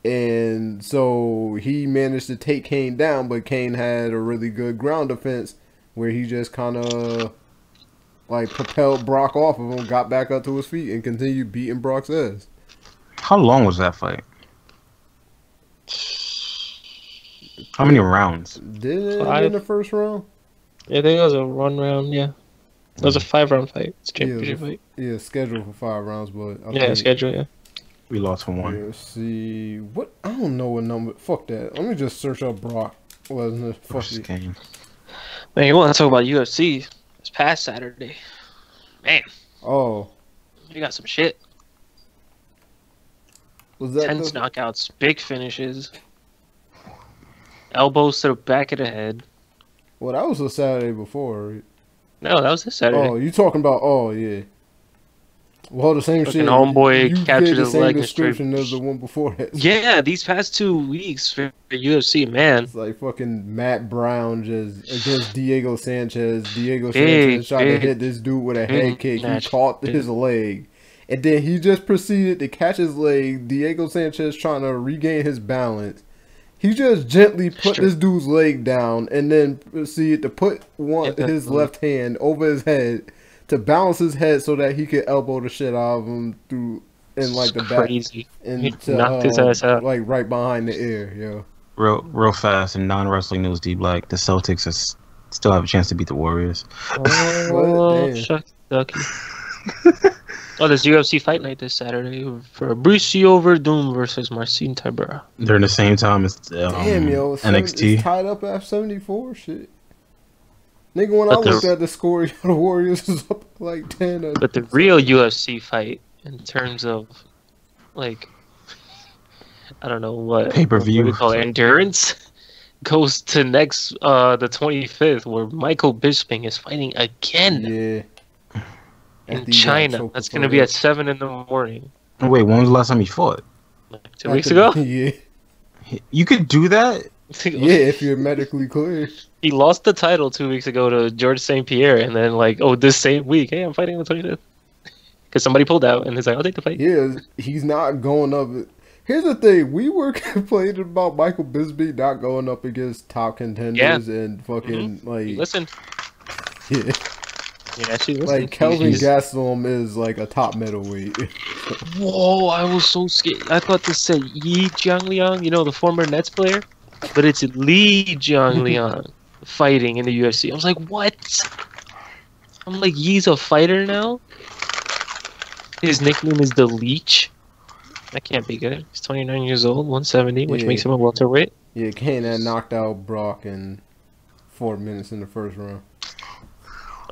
And so he managed to take Kane down, but Kane had a really good ground defense where he just kind of like propelled Brock off of him, got back up to his feet, and continued beating Brock's ass. How long was that fight? How many rounds? Did it end 5. in the first round? I think it was a 1 round. Yeah, it was a 5-round fight. It's a championship Yeah, fight. Yeah, scheduled for 5 rounds, but I Yeah, think, schedule. Yeah. We lost for yeah, 1. let's see what I don't know what number. Fuck that. Let me just search up Brock Lesnar. Fuck Versus it. Kane. Man, you want to talk about UFC? This past Saturday, man, Oh, we got some shit. was that Tense the, knockouts, big finishes, elbows to the back of the head. well? That was the Saturday before. Right? No, that was this Saturday. Oh, you talking about? Oh, yeah. Well, the same Fucking shit. homeboy you captured gave the his same leg and straight- description as the one before that. Yeah, these past 2 weeks for UFC, man. It's like fucking Matt Brown just against Diego Sanchez. Diego Big, Sanchez tried to big, hit this dude with a big head kick. He match. caught Big. his leg. And then he just proceeded to catch his leg. Diego Sanchez trying to regain his balance. He just gently put Sure. this dude's leg down and then proceeded to put his left hand over his head to balance his head so that he could elbow the shit out of him through in like the back. Crazy. And He knocked his ass out. like right behind the ear, yo. Real fast in non-wrestling news, D Black. The Celtics still have a chance to beat the Warriors. Oh, Damn. shucks, ducky. Oh, there's UFC Fight Night this Saturday for Fabricio Verdum versus Marcin Tybura. During the same time as Damn, yo, it's NXT. tied up at 74. Shit, nigga. When I But the- looked at the score, the Warriors was up like 10. or- But the real UFC fight, in terms of, like, I don't know what Pay-per-view. what do we call it, endurance, goes to next the 25th, where Michael Bisping is fighting again Yeah. in After he got China. choked That's before gonna be that. at 7 in the morning. Wait, when was the last time you fought? Like 2 weeks ago. Yeah, You could do that? yeah. If you're medically clear. He lost the title 2 weeks ago to George St. Pierre, and then this same week, hey, I'm fighting on the 25th. Because somebody pulled out, and he's like, I'll take the fight. Yeah, he's not going up. Here's the thing: we were complaining about Michael Bisping not going up against top contenders and fucking Listen, yeah. you actually listen. Like Kelvin He's- Gastelum is like a top middleweight. Whoa, I was so scared. I thought this said Yi Jiangliang, the former Nets player, but it's Li Jiangliang fighting in the UFC. I was like, what? I'm like, Yi's a fighter now? His nickname is the Leech. That can't be good. He's 29 years old, 170, which Yeah. makes him a welterweight. Yeah, Kane had knocked out Brock in 4 minutes in the first round.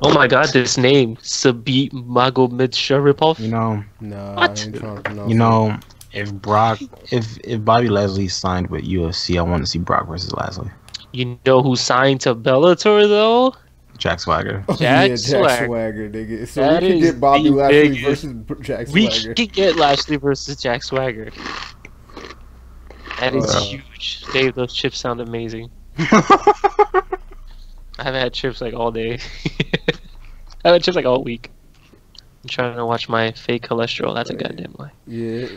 Oh my god, this name, Sabit Magomedov. You know, Nah, What? I ain't trying to pronounce you know, if Bobby Leslie signed with UFC, I want to see Brock versus Leslie. You know who signed to Bellator, though? Jack Swagger. it. Jack Yeah, Swagger. Swagger, nigga. So That we could is get Bobby the Lashley biggest- versus Jack We Swagger. could get Lashley versus Jack Swagger. That is huge. Dave, those chips sound amazing. I haven't had chips like all day. I had chips like all week. I'm trying to watch my fake cholesterol. That's a goddamn lie. Yeah.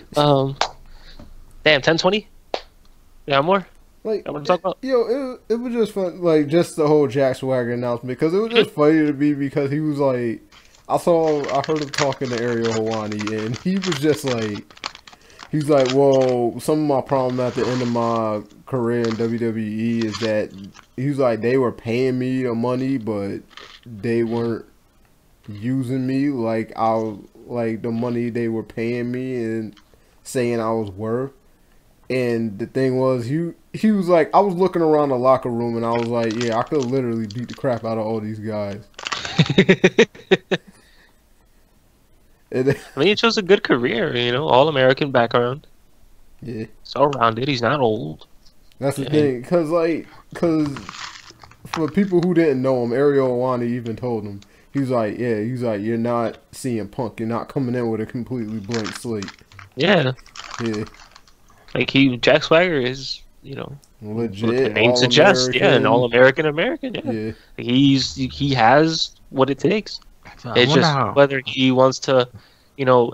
Damn, 10:20. Yeah, more. Like, I want to talk about. yo, it was just fun, like, just the whole Jack Swagger announcement, because it was just funny to me, because he was like, I heard him talking to Ariel Helwani, and he was just like, he's like, well, some of my problem at the end of my career in WWE is that, he was like, they were paying me the money, but they weren't using me like the money they were paying me and saying I was worth. And the thing was, he was like, I was looking around the locker room and I was like, yeah, I could literally beat the crap out of all these guys. And, I mean, he chose a good career. All-American background. yeah, So rounded. He's not old. that's the thing. Cause for people who didn't know him, Ariel Helwani even told him, he's like, you're not CM Punk. You're not coming in with a completely blank slate. Yeah. Yeah, Like Jack Swagger is, legit. what the name suggests, yeah, an All-American. All-American. Yeah. Yeah, He has what it takes. It's just whether he wants to,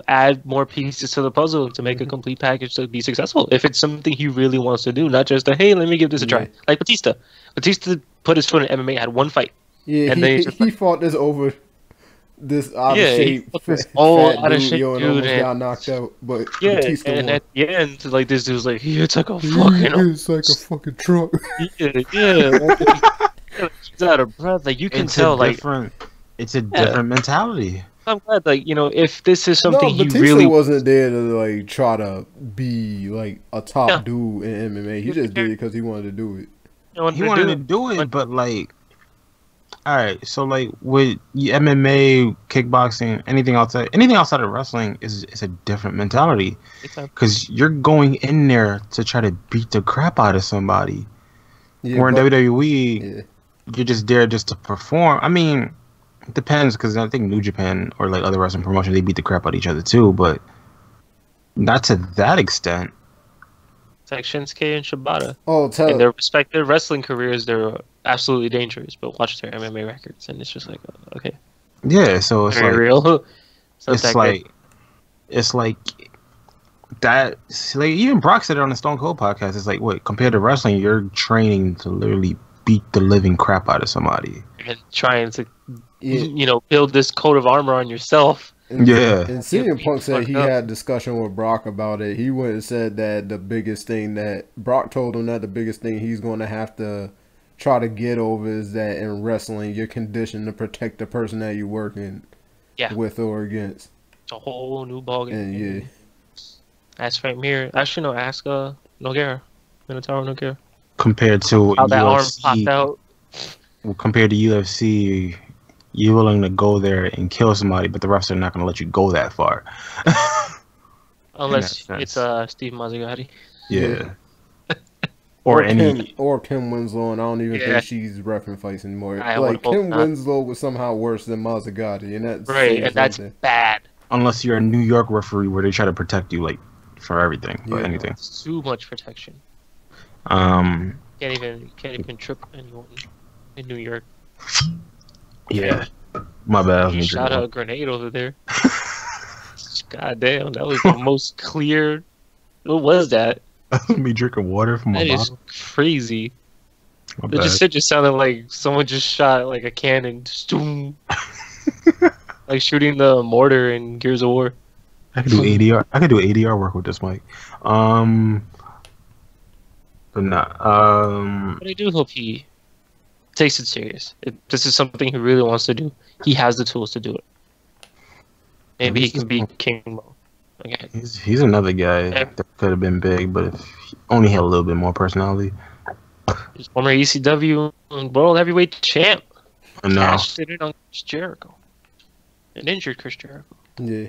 add more pieces to the puzzle to make a complete package to be successful. If it's something he really wants to do, not just hey, let me give this a try. Like Batista. Batista put his foot in MMA, had one fight. Yeah, and he fought this over this out of shape, out of shape dude, and almost got knocked out. But Batista and won. at the end, like this dude's like, it's like a fucking, it's like a fucking truck. He's out of breath. Like you can tell, it's a different mentality. I'm glad, if this is something he Batista really wasn't there to try to be like a top dude in MMA. He just did it because he wanted to do it. He wanted to do it, but all right. So with MMA, kickboxing, anything outside of wrestling is a different mentality because you're going in there to try to beat the crap out of somebody. Where in WWE, you're just there just to perform. I mean. It depends, because I think New Japan or other wrestling promotions, they beat the crap out of each other too, but not to that extent. It's like Shinsuke and Shibata. In their respective wrestling careers, they're absolutely dangerous, but watch their MMA records, and it's just like, okay. Yeah, so it's real. It's like that. Even Brock said it on the Stone Cold podcast. It's like, what, compared to wrestling, you're training to literally beat the living crap out of somebody. And trying to build this coat of armor on yourself. And CM Punk said he had a discussion with Brock about it. He went and said that the biggest thing that Brock told him that the biggest thing he's going to have to try to get over is that in wrestling, you're conditioned to protect the person that you're working with or against. It's a whole new ballgame. And ask Frank Mir. Actually, no, ask Nogueira. Minotauro Nogueira. Compared to how that UFC, arm popped out. Compared to UFC, you're willing to go there and kill somebody, but the refs are not going to let you go that far. Unless it's Steve Mazzagatti. Yeah. or Kim Winslow, and I don't even think she's reffing fights anymore. Kim Winslow was somehow worse than Mazzagatti, and that's and that's bad. Unless you're a New York referee where they try to protect you for everything, or anything. It's too much protection. Can't even trip anyone in New York. Yeah, my bad. He shot a grenade over there. God damn, that was the most clear. What was that? Me drinking water from my bottle. That is crazy. It just sounded like someone just shot a cannon, like shooting the mortar in Gears of War. I could do ADR. I could do ADR work with this mic. But not. But I do hope he takes it serious. This is something he really wants to do. He has the tools to do it. Maybe he can be King Mo. Okay. He's another guy that could have been big, but if he only had a little bit more personality. He's former ECW World Heavyweight Champ. I know. Cashed it in on Chris Jericho. An injured Chris Jericho. Yeah.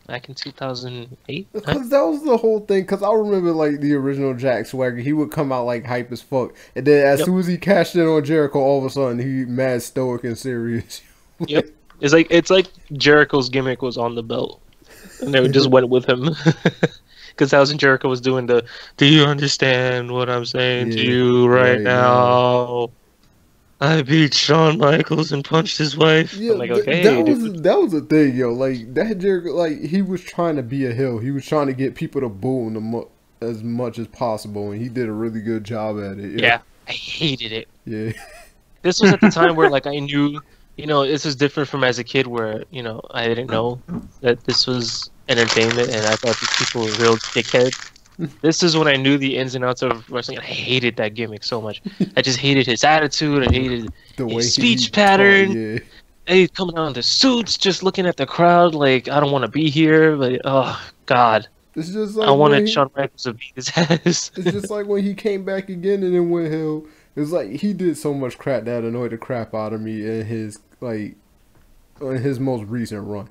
Back in 2008. Because that was the whole thing. Because I remember the original Jack Swagger. He would come out hype as fuck, and then as soon as he cashed in on Jericho, all of a sudden he mad stoic and serious. Yep. It's like Jericho's gimmick was on the belt, and they just went with him. Because that was when Jericho was doing the, do you understand what I'm saying to you right now? I beat Shawn Michaels and punched his wife. Yeah, I'm like, okay. That was the thing, yo. That Jericho, he was trying to be a heel. He was trying to get people to boo him as much as possible, and he did a really good job at it. Yeah, I hated it. Yeah. This was at the time where I knew, this was different from as a kid where, I didn't know that this was entertainment, and I thought these people were real dickheads. This is when I knew the ins and outs of wrestling, and I hated that gimmick so much. I just hated his attitude. I hated his speech pattern. And he's coming out in the suits, just looking at the crowd like, I don't want to be here, but oh god, it's just I wanted Shawn Michaels to beat his ass. It's just like when he came back again and then went heel. It was like he did so much crap that annoyed the crap out of me in his in his most recent run.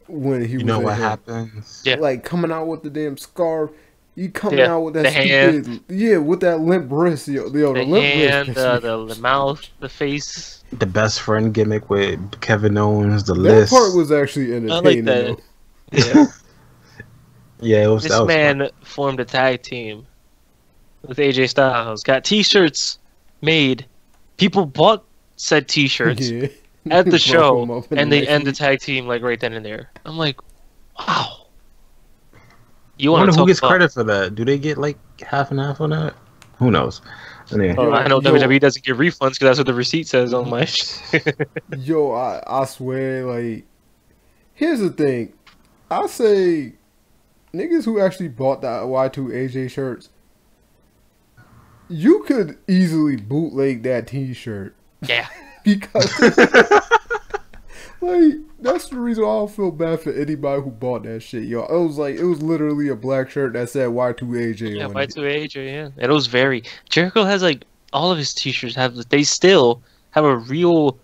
When he was what happens? Yeah. Coming out with the damn scarf. You coming out with that stupid, with that limp wrist, the limp hand, wrist. the mouth, the face. The best friend gimmick with Kevin Owens, the that list. That part was actually entertaining. I like that. Yeah, it was. This man formed a tag team with AJ Styles. Got T-shirts made. People bought said T-shirts. at the Broke show, him up in and the they next end the week. tag team like right then and there. I'm like, wow. You I want wonder to who talk gets about? credit for that. Do they get like half and half on that? Who knows? Anyway. Oh, I know Yo. WWE doesn't give refunds because that's what the receipt says on my. Yo, I swear, like, here's the thing. I say, niggas who actually bought that Y2AJ shirts, you could easily bootleg that T-shirt Yeah. because, like, that's the reason why I don't feel bad for anybody who bought that shit, yo. It was literally a black shirt that said Y2AJ Yeah, on it. Y2AJ, yeah. And it was very Jericho has like all of his t-shirts they still have a real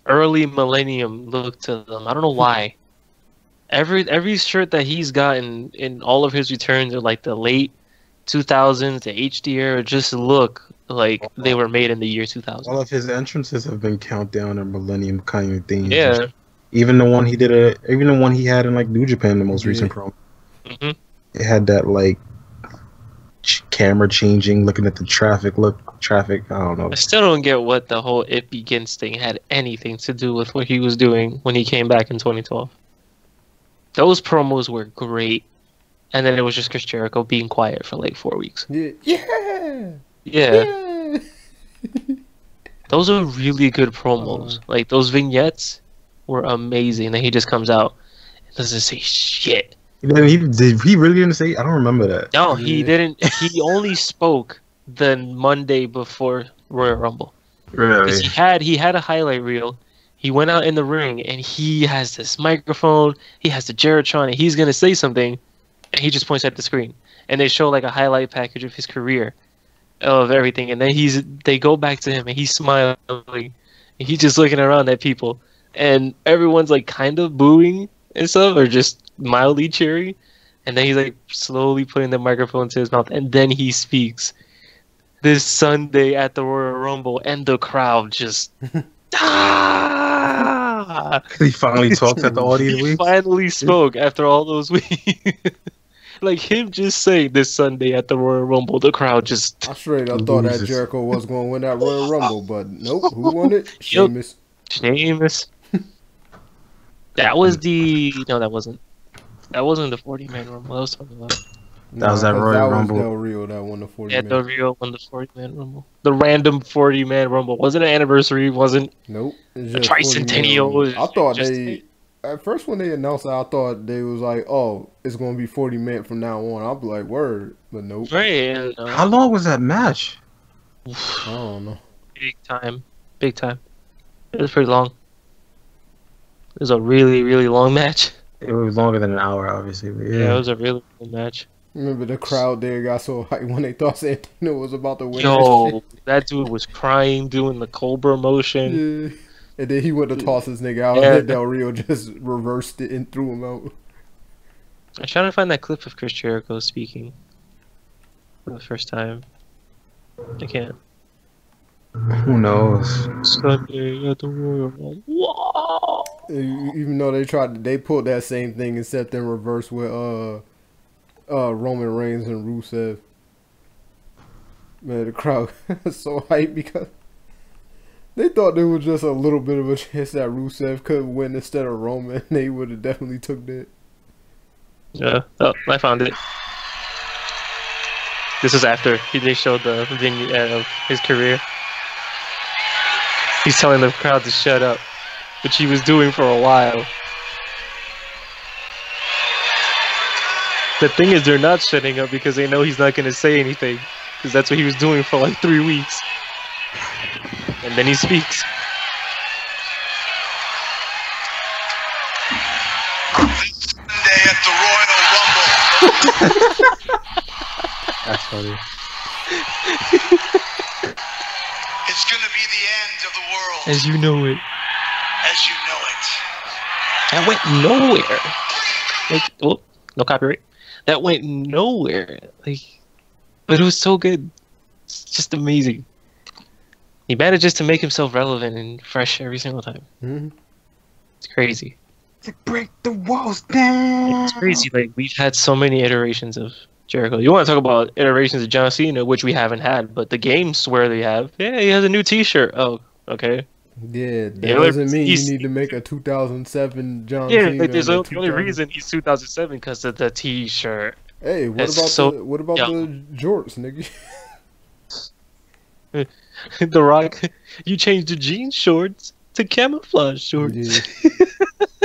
early millennium look to them. I don't know why. Every shirt that he's gotten in all of his returns are like the late 2000s, the HD era, just look like they were made in the year 2000. All of his entrances have been countdown or millennium kind of things. Yeah. Even the one he had in like New Japan, the most recent promo. Hmm. It had that like camera changing, looking at the traffic. I don't know. I still don't get what the whole It Begins thing had anything to do with what he was doing when he came back in 2012. Those promos were great. And then it was just Chris Jericho being quiet for like 4 weeks. Yeah. Yeah. Yeah. Those are really good promos. Like, those vignettes were amazing. Then he just comes out and doesn't say shit. Did he really didn't say? I don't remember that. No, he didn't. He only spoke the Monday before Royal Rumble. Really? Because he had a highlight reel. He went out in the ring and he has this microphone. He has the Geritron and he's gonna say something, and he just points at the screen. And they show like a highlight package of his career, of everything. And then they go back to him and he's smiling. And he's just looking around at people, and everyone's like kind of booing and stuff, or just mildly cheering. And then he's like slowly putting the microphone to his mouth, and then he speaks. This Sunday at the Royal Rumble, and the crowd just He finally talked at the audience he week. finally spoke after all those weeks. Like him just saying this Sunday at the Royal Rumble, the crowd just I thought that loses. Jericho was going to win that Royal Rumble, but nope. Who won it? Sheamus. Sheamus. That was that wasn't the 40-man Rumble I was talking about. That was that Nah, 'cause Royal that Rumble. was Del Rio that won the 40 Yeah, man. Del Rio won the 40-man Rumble. The random 40-man Rumble wasn't an anniversary. Wasn't Nope. It's a just 40 man tricentennial. Rumble. I thought just- at first when they announced it, I thought they was like, oh, it's going to be 40 men from now on. I'll be like, word. But nope. right. And, How long was that match? I don't know. big time. It was pretty long. It was a really, really long match. It was longer than an hour, obviously. But Yeah, it was a really long match. Remember the crowd there got so hyped when they thought Santino was about to win. Yo, that dude was crying, doing the Cobra that motion. shit. Yeah. And then he went to toss his nigga out, Yeah. and then Del Rio just reversed it and threw him out. I'm trying to find that clip of Chris Jericho speaking for the first time. I can't. Who knows? Sunday at the Royal Rumble. Whoa! Even though they pulled that same thing except in reverse with Roman Reigns and Rusev. Man, the crowd was so hyped because they thought there was just a little bit of a chance that Rusev could win instead of Roman. They would have definitely took that. Yeah, oh, I found it. This is after they showed the vignette of his career. He's telling the crowd to shut up, which he was doing for a while. The thing is, they're not shutting up because they know he's not going to say anything, because that's what he was doing for like 3 weeks. And then he speaks. Sunday at the Royal Rumble. That's funny. It's gonna be the end of the world As you know it. as you know it. That went nowhere. Like, well, no copyright. That went nowhere. Like, but it was so good. It's just amazing. He manages to make himself relevant and fresh every single time. Mm-hmm. It's crazy. To break the walls down. It's crazy. Like, we've had so many iterations of Jericho. You want to talk about iterations of John Cena, which we haven't had, but the games where they have. Yeah, he has a new T-shirt. Oh, okay. Yeah, that Yeah, doesn't mean you he's- need to make a 2007 John Yeah, Cena. like there's and a the only 2000 reason he's 2007 because of the T-shirt. Hey, what That's about so the jorts, nigga? The Rock, you changed the jean shorts to camouflage shorts. Yeah.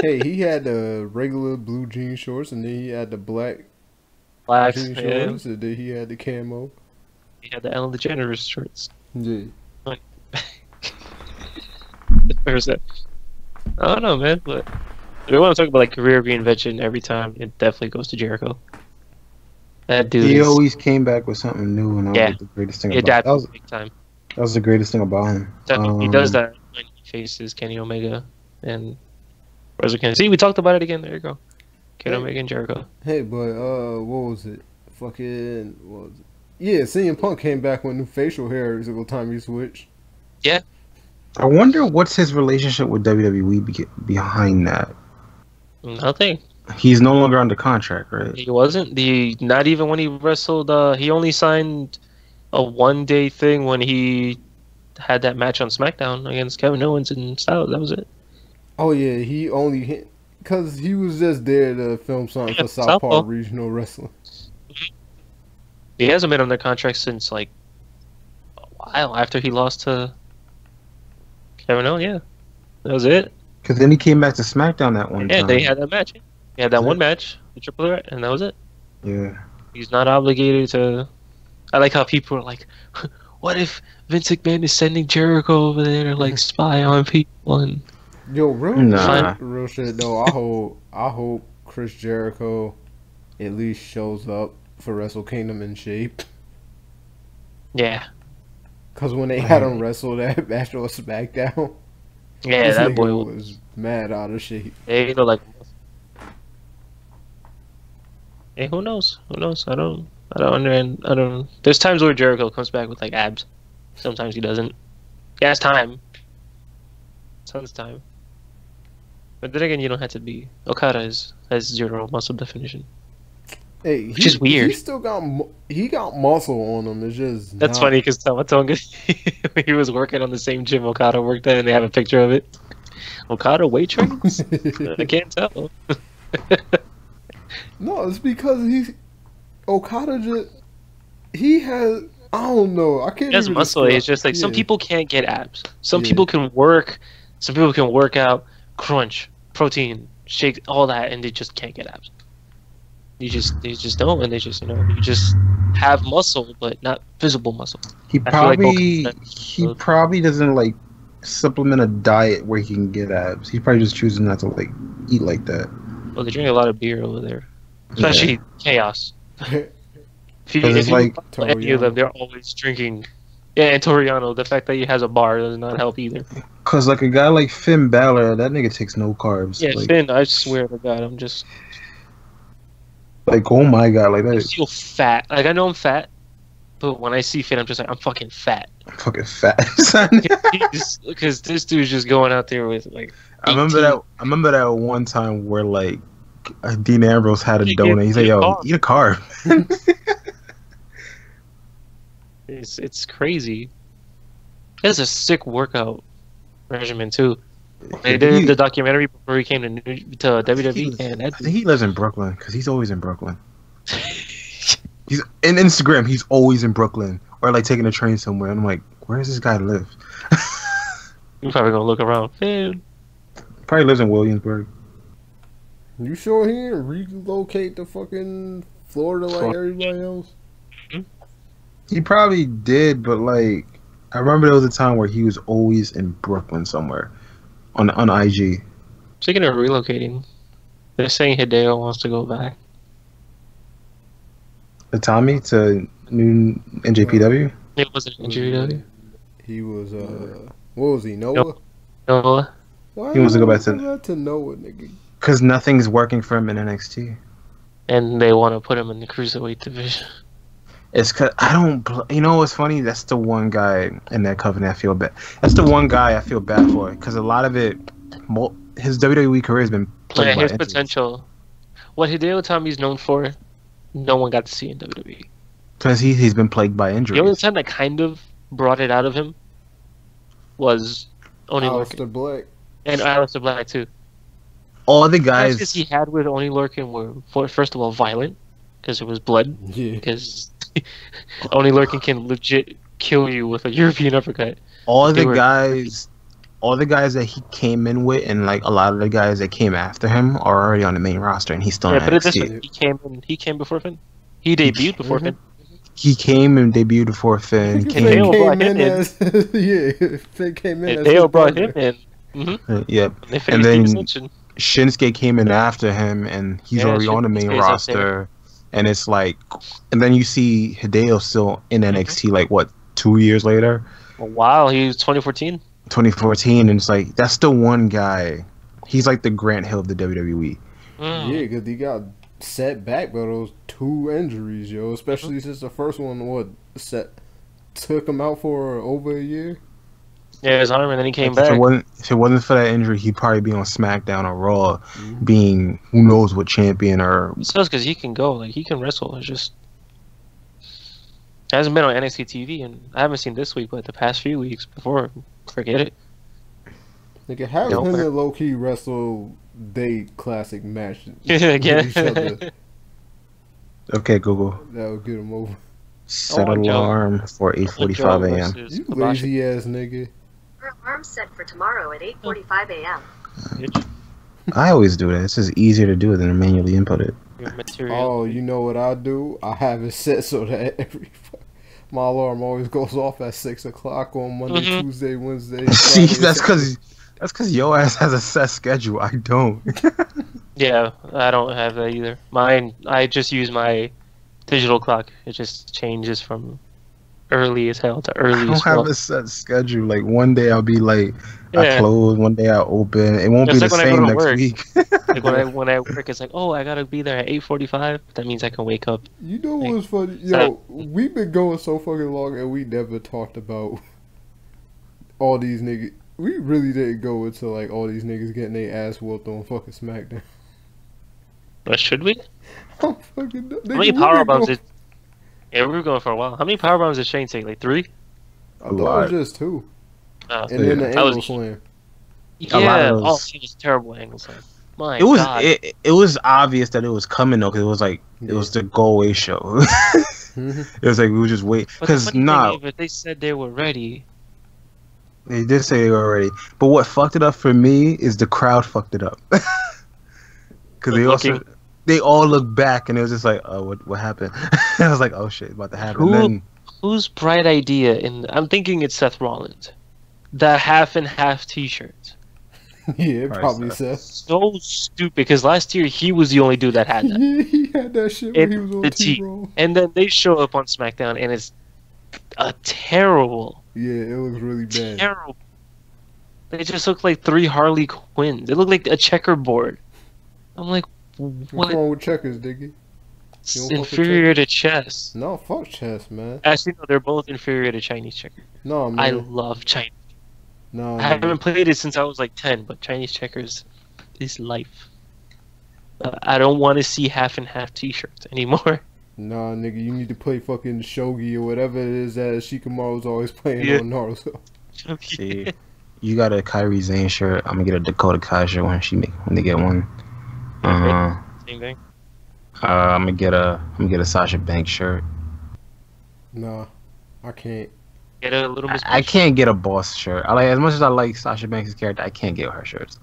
Hey, he had the regular blue jean shorts, and then he had the black Black, jean yeah. shorts, and then he had the camo. He had the Ellen DeGeneres shorts. Yeah. Where's that? I don't know, man. But if we want to talk about like career reinvention every time, it definitely goes to Jericho. That dude. He is, always came back with something new, and that Yeah. was the greatest thing he about adapted that. big time. That was the greatest thing about him. So he does that when he faces Kenny Omega and Wrestle Kingdom. See, we talked about it again. There you go. Kenny Omega and Jericho. Hey, but what was it? Fucking what was it? Yeah, CM Punk came back with new facial hair every single time he switched. I wonder what's his relationship with WWE behind that. Nothing. He's no longer under contract, right? He wasn't. Not even when he wrestled. He only signed a 1-day thing when he had that match on SmackDown against Kevin Owens and Styles. That was it. Oh yeah, he only hit because he was just there to film something for Southpaw. Southpaw Regional Wrestling. He hasn't been under contract since like a while after he lost to Kevin Owens. Yeah, that was it. Because then he came back to SmackDown that one Yeah, time. they had that match. He had that That's one it. match, the triple threat, and that was it. Yeah. He's not obligated to. I like how people are like, "What if Vince McMahon is sending Jericho over there to like spy on people?" And Yo, real Nah. real shit though. I hope Chris Jericho at least shows up for Wrestle Kingdom in shape. yeah, Cause when they had him wrestle that match on SmackDown, yeah, this that nigga boy was mad out of shape. They look like. Hey, who knows? Who knows? I don't. There's times where Jericho comes back with like abs. Sometimes he doesn't. He has time. Tons of time. But then again, you don't have to be. Okada has 0 muscle definition. Hey, Which is weird. He still got he got muscle on him. It's just That's funny because Tamatonga, he was working on the same gym Okada worked at, and they have a picture of it. Okada weight trains? I can't tell. No, it's because Okada he has I don't know. I can't. He has even muscle. describe- It's just like some yeah. people can't get abs. Some Yeah. people can work. Some people can work out, crunch, protein, shake, all that, and they just can't get abs. They just don't, and they just you just have muscle, but not visible muscle. He I feel like probably Goku- he probably doesn't like supplement a diet where he can get abs. He probably just chooses not to like eat like that. Well, they drink a lot of beer over there, especially Chaos. If you, 'Cause if it's you like follow any of them, they're always drinking. Yeah, and Toriano, the fact that he has a bar does not help either. Cause like a guy like Finn Balor, that nigga takes no carbs. Yeah, like, Finn, I swear to God, I'm just. like oh my god, like I that feel fat. Like, I know I'm fat, but when I see Finn, I'm just like, I'm fucking fat. I'm fucking fat. son. Because this dude's just going out there with, like. I remember that one time where like Dean Ambrose had a He donut. He's like, eat a "Yo, carb." eat a carb." It's crazy. That's a sick workout regimen, too. They did the documentary before he came to WWE, and I that think he lives in Brooklyn because he's always in Brooklyn. He's in Instagram. He's always in Brooklyn or like taking a train somewhere. And I'm like, where does this guy live? You're probably gonna look around. Finn. Probably lives in Williamsburg. You sure he didn't relocate to fucking Florida like everybody else? He probably did, but like I remember there was a time where he was always in Brooklyn somewhere on IG. Speaking of relocating, they're saying Hideo wants to go back. The Tommy to new NJPW. It wasn't injury, He was what was he, Noah? no. Why He wants to go back you to- to Noah, nigga. Because nothing's working for him in NXT. And they want to put him in the cruiserweight division. It's cause I don't. You know what's funny? That's the one guy in that company I feel bad. That's the one guy I feel bad for because a lot of it, his WWE career has been Yeah, plagued by his injuries. potential. What Hideo Itami's known for, no one got to see in WWE. Because he's been plagued by The only injuries. time that kind of brought it out of him was Only Aleister Lurkin. Black. And Aleister Black too. All the Matches guys. he had with Only Lurkin were first of all violent because it was blood. Yeah. Because Only Lurkin can legit kill you with a European uppercut. All They the were- guys. All the guys that he came in with, and like a lot of the guys that came after him, are already on the main roster, and he's still Yeah, in put it this NXT. way: he came before Finn. He debuted before Finn. He came and debuted before Finn. Finn Came- Dale brought came in him in. as yeah. Finn came in And as Dale his brought partner. him in. Yep. They And finished then the ascension. Shinsuke came in after him, and he's Yeah, already on the main Shinsuke's up roster. And it's like, and then you see Hideo still in NXT, like what, 2 years later, Wow, he was 2014. 2014, and it's like that's the one guy. He's like the Grant Hill of the WWE. Mm. Yeah, because he got set back by those 2 injuries, yo. Especially since the first one, took him out for over a year. Yeah, his arm, and then he came Like, back. if it wasn't for that injury, he'd probably be on SmackDown or Raw, being who knows what champion or. It sucks because he can go, like he can wrestle. It's just hasn't been on NXT TV, and I haven't seen this week, but the past few weeks before, forget it. Nigga, have Don't him worry. and Loki wrestle they classic match Again. with each other. Okay, Google. That would get him over. Set want Joe. alarm for 8:45 a.m. versus You Kobashi. lazy ass nigga. Her alarm set for tomorrow at 8:45 a.m. Bitch, I always do that. It's just easier to do it than to manually input it. your material. Oh, you know what I do? I have it set so that my alarm always goes off at 6 o'clock on Monday, Mhm. Tuesday, Wednesday. See, Friday, that's because your ass has a set schedule. I don't. Yeah, I don't have that either. Mine, I just use my digital clock. It just changes from early as hell to I early don't as well. have a set schedule. Like one day I'll be like, I Yeah. close. One day I open. It won't It's be like the when I go same to next work. week. Like when I work, it's like, oh, I gotta be there at 8:45. That means I can wake up. You know Like, what's funny? Yo, so- we've been going so fucking long and we never talked about all these niggas. We really didn't go into like all these niggas getting their ass whooped on fucking SmackDown. But should we? I'm fucking nigga, How many we power been bombs going- did? Yeah, we were going for a while. How many power bombs did Shane take? Like 3? I thought it was just 2. Oh, And then the Yeah. That was- angle slam. A lot yeah. of Oh, those- he was terrible angle slam. My It was God. it was obvious that it was coming though, because it was like it was the go away show. Mhm. It was like we would just wait But the because funny thing nah, is, if they said they were ready. they did say they were already. But what fucked it up for me is the crowd fucked it up. Because they all looked back and it was just like, oh, what happened? I was like, oh shit, it's about to happen. Who- And then Whose bright idea? I'm thinking it's Seth Rollins. That half and half T-shirt. Yeah, it Christ, probably Seth. says. So stupid because last year he was the only dude that had that. Yeah, he had that shit when And he was on the T. T-Roll. And then they show up on SmackDown and it's a terrible, Yeah, it looks really bad. terrible. They just look like 3 Harley Quinns. They look like a checkerboard. I'm like, What's what? wrong with checkers, Diggy? It's You don't fuck with inferior to chess. No, fuck chess, man. Actually, no, they're both inferior to Chinese checkers. No, I man. love Chinese. No, I haven't played it since I was like 10, but Chinese checkers is life. I don't want to see half and half T-shirts anymore. Nah, nigga, you need to play fucking shogi or whatever it is that Shikamaru's always playing Yeah. on Naruto. see, you got a Kyrie Zane shirt. I'm gonna get a Dakota Kai shirt when they get one. Same thing. I'm gonna get a Sasha Banks shirt. Nah, I can't. Get a little Miss I Bush. can't get a boss shirt. I like as much as I like Sasha Banks' character, I can't get her shirts.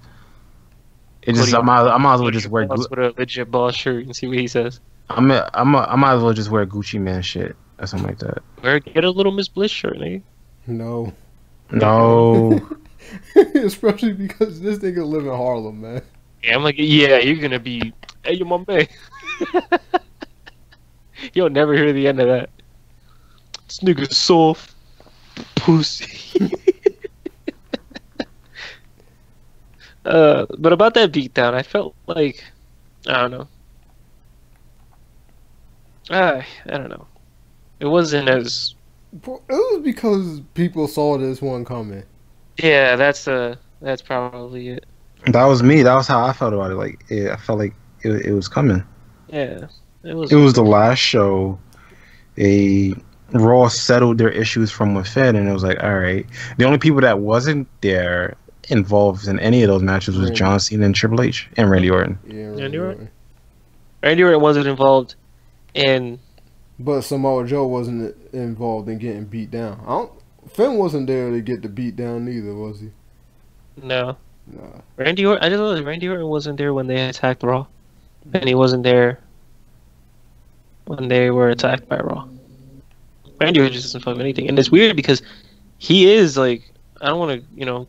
It just I might as well just wear. With a legit boss shirt and see what he says. I might as well just wear Gucci Man shit or something like that. Get a little Miss Bliss shirt, nigga. No. No, Especially because this nigga live in Harlem, man. Yeah, I'm like, yeah, you're gonna be. Hey, you my man. You'll never hear the end of that. This nigga soft pussy. But about that beatdown, I felt like I don't know. I don't know. It wasn't as Bro, it was because people saw this one coming. yeah. That's probably it. that was me. That was how I felt about it. Like I felt like it was coming. Yeah, it was. It was the last show. They Raw settled their issues from within, and it was like, all right. The only people that wasn't there involved in any of those matches was John Cena and Triple H and Randy Orton. Yeah, Randy Orton. Randy Orton wasn't involved in. But Samoa Joe wasn't involved in getting beat down. Finn wasn't there to get the beat down neither, was he? No. Nah. Randy Orton. I don't know. Randy Orton wasn't there when they attacked Raw, and he wasn't there when they were attacked by Raw. Randy Orton just doesn't fuck with anything, and it's weird because he is like, I don't want to,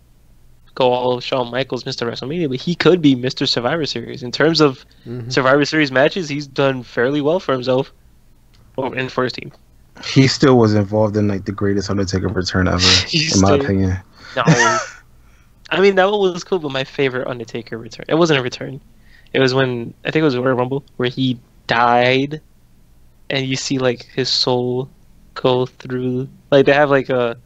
go all Shawn Michaels, Mr. WrestleMania, but he could be Mr. Survivor Series. In terms of Survivor Series matches, he's done fairly well for himself in first team. He still was involved in like the greatest Undertaker return ever, in my opinion. No. I mean, that one was cool, but my favorite Undertaker return, it wasn't a return. It was when, I think it was Royal Rumble, where he died, and you see like his soul go through, like they have like a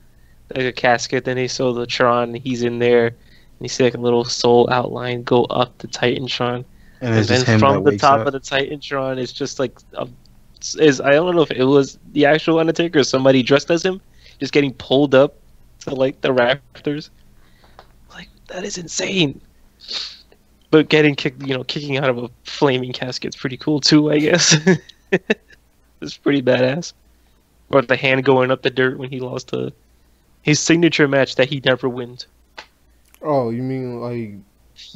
casket, then they show the Tron, he's in there, and you see like a little soul outline go up the Titantron, and then from the top of the Titantron, it's just like I don't know if it was the actual Undertaker or somebody dressed as him, just getting pulled up to like the rafters. Like, that is insane. But getting kicked, kicking out of a flaming casket's pretty cool too, I guess. It's pretty badass. Or the hand going up the dirt when he lost his signature match that he never wins. Oh, you mean like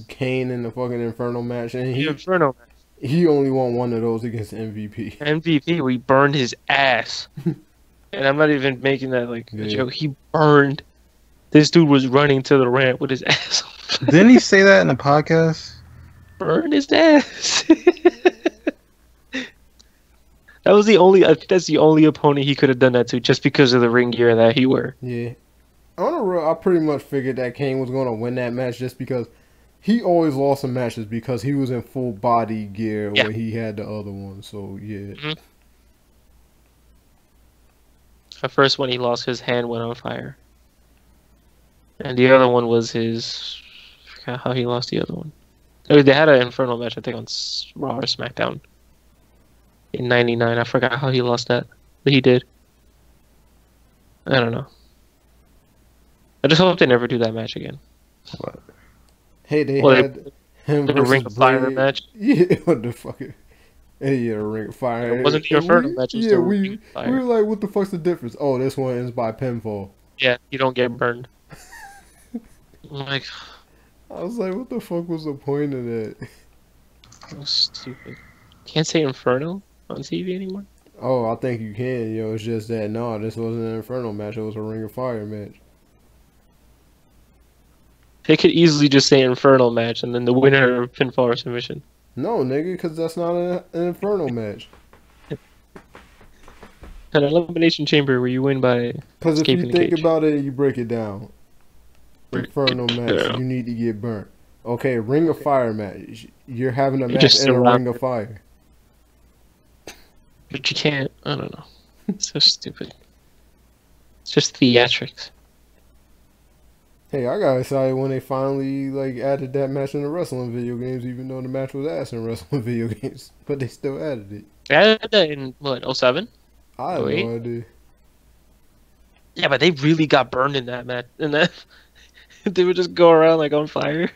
Kane in the fucking Inferno match? And Inferno match. He only won one of those against MVP. MVP, where he burned his ass. And I'm not even making that like a joke. He burned. This dude was running to the ramp with his ass. Didn't he say that in the podcast? Burned his ass. That was the only. I think that's the only opponent he could have done that to, just because of the ring gear that he wore. Yeah, I pretty much figured that Kane was gonna win that match just because he always lost some matches because he was in full body gear when he had the other one. So yeah. The first one he lost, his hand went on fire, and the other one was his. I forgot how he lost the other one. They had an Inferno match, I think, on Raw or Smackdown. In '99, I forgot how he lost that, but he did. I don't know. I just hope they never do that match again. What? Hey, they had him the Ring of Fire match. Yeah, what the fuck? Hey, yeah, Ring of Fire. It wasn't the Inferno match. Yeah, we were like, what the fuck's the difference? Oh, this one ends by pinfall. Yeah, you don't get burned. Like, I was like, what the fuck was the point of that? So stupid. Can't say Inferno on TV anymore? Oh, I think you can, It's just that, no, this wasn't an Inferno match. It was a Ring of Fire match. They could easily just say Inferno match and then the winner of pinfall or submission. No, nigga, because that's not an Inferno match. An elimination chamber where you win by because if you escaping think the cage. about it, you break it down. Inferno match, you need to get burnt. Okay, Ring of Fire match. You're having a match in a Ring of Fire. But you can't. I don't know. It's so stupid. It's just theatrics. Hey, I got excited when they finally added that match in the wrestling video games, even though the match was ass in wrestling video games. But they still added it. They added that in what, 07? I have no idea. Yeah, but they really got burned in that match. In that, they would just go around like on fire.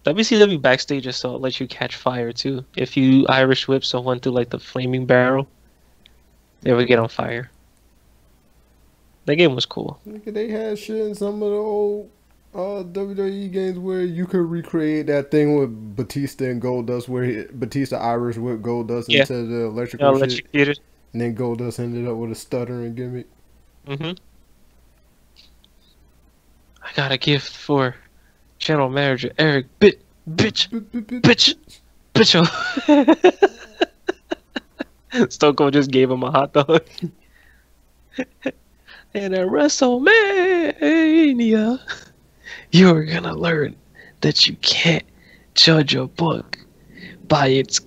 WCW Backstage just lets you catch fire too. If you Irish whip someone through like the flaming barrel, they would get on fire. That game was cool. They had shit in some of the old WWE games where you could recreate that thing with Batista and Goldust, where Batista Irish whipped Goldust into the electrical shit, and then Goldust ended up with a stuttering gimmick. I got a gift for General Manager Eric bitch. Stone Cold just gave him a hot dog. And at WrestleMania, you're gonna learn that you can't judge a book by its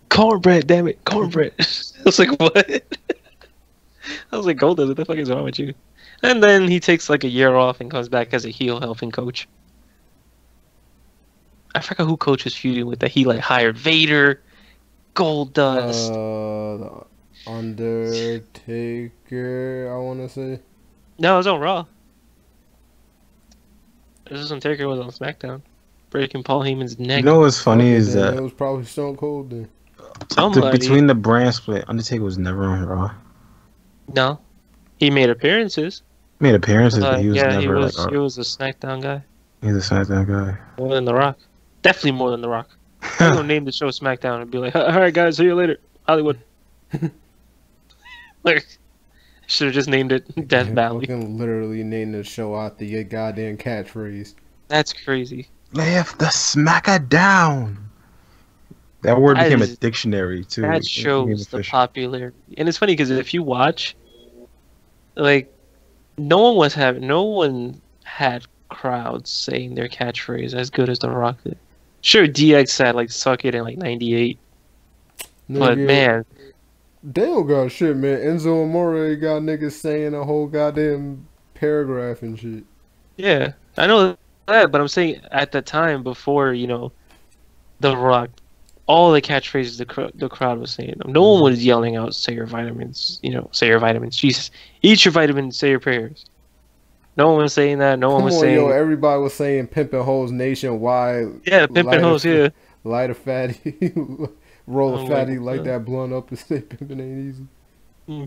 cornbread. Damn it, cornbread. I was like, what? I was like, Goldust, what the fuck is wrong with you? And then he takes like a year off and comes back as a heel helping coach. I forgot who Coach was feuding with. That he like hired Vader, Gold Dust. The Undertaker, I want to say. No, it was on Raw. This is when Taker was on SmackDown, breaking Paul Heyman's neck. You know what's funny is Then that it was probably Stone Cold then. between the brand split, Undertaker was never on Raw. No, he made appearances. Made appearances, but he was yeah, never he was. like. He was a SmackDown guy. He's a SmackDown guy. More than The Rock. Definitely more than The Rock. I'm gonna name the show SmackDown and be like, all right, guys, see you later, Hollywood. Like, should have just named it Death Valley. You can literally name the show after your goddamn catchphrase. That's crazy. Left the smacker down. That word became a That is- dictionary too. That It became shows the official. popularity, and it's funny because if you watch, like, no one had crowds saying their catchphrase as good as The Rock did. Sure, DX had like "suck it" in like '98, but Nigga, man, they don't got shit, man. Enzo Amore got niggas saying a whole goddamn paragraph and shit. yeah, I know that, but I'm saying at the time before The Rock, all the catchphrases the crowd was saying. No one was yelling out, "Say your vitamins," say your vitamins. Jesus, eat your vitamins, say your prayers. No one was saying that. No one was saying. Yo, everybody was saying pimpin' hoes nationwide. Yeah, pimpin' hoes, yeah. Light a fatty, roll a Oh, fatty, like, light that blunt up and say pimpin' ain't easy.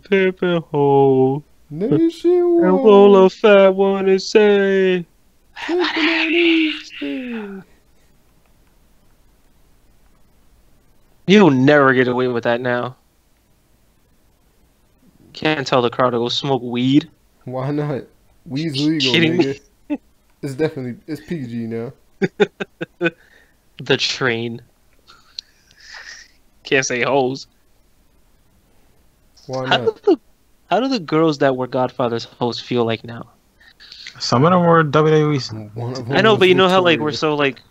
Pimpin' hoe. Nationwide. And roll a fat one and say. Pimpin' ain't easy. You'll never get away with that now. Can't tell the crowd to go smoke weed. Why not? Weed's legal, Kidding me? nigga. It's PG now. The train. Can't say hoes. Why How not? how do the girls that were Godfather's hoes feel like now? Some of them were WWE. One of them I know, was but you know how like Victoria. we're so like.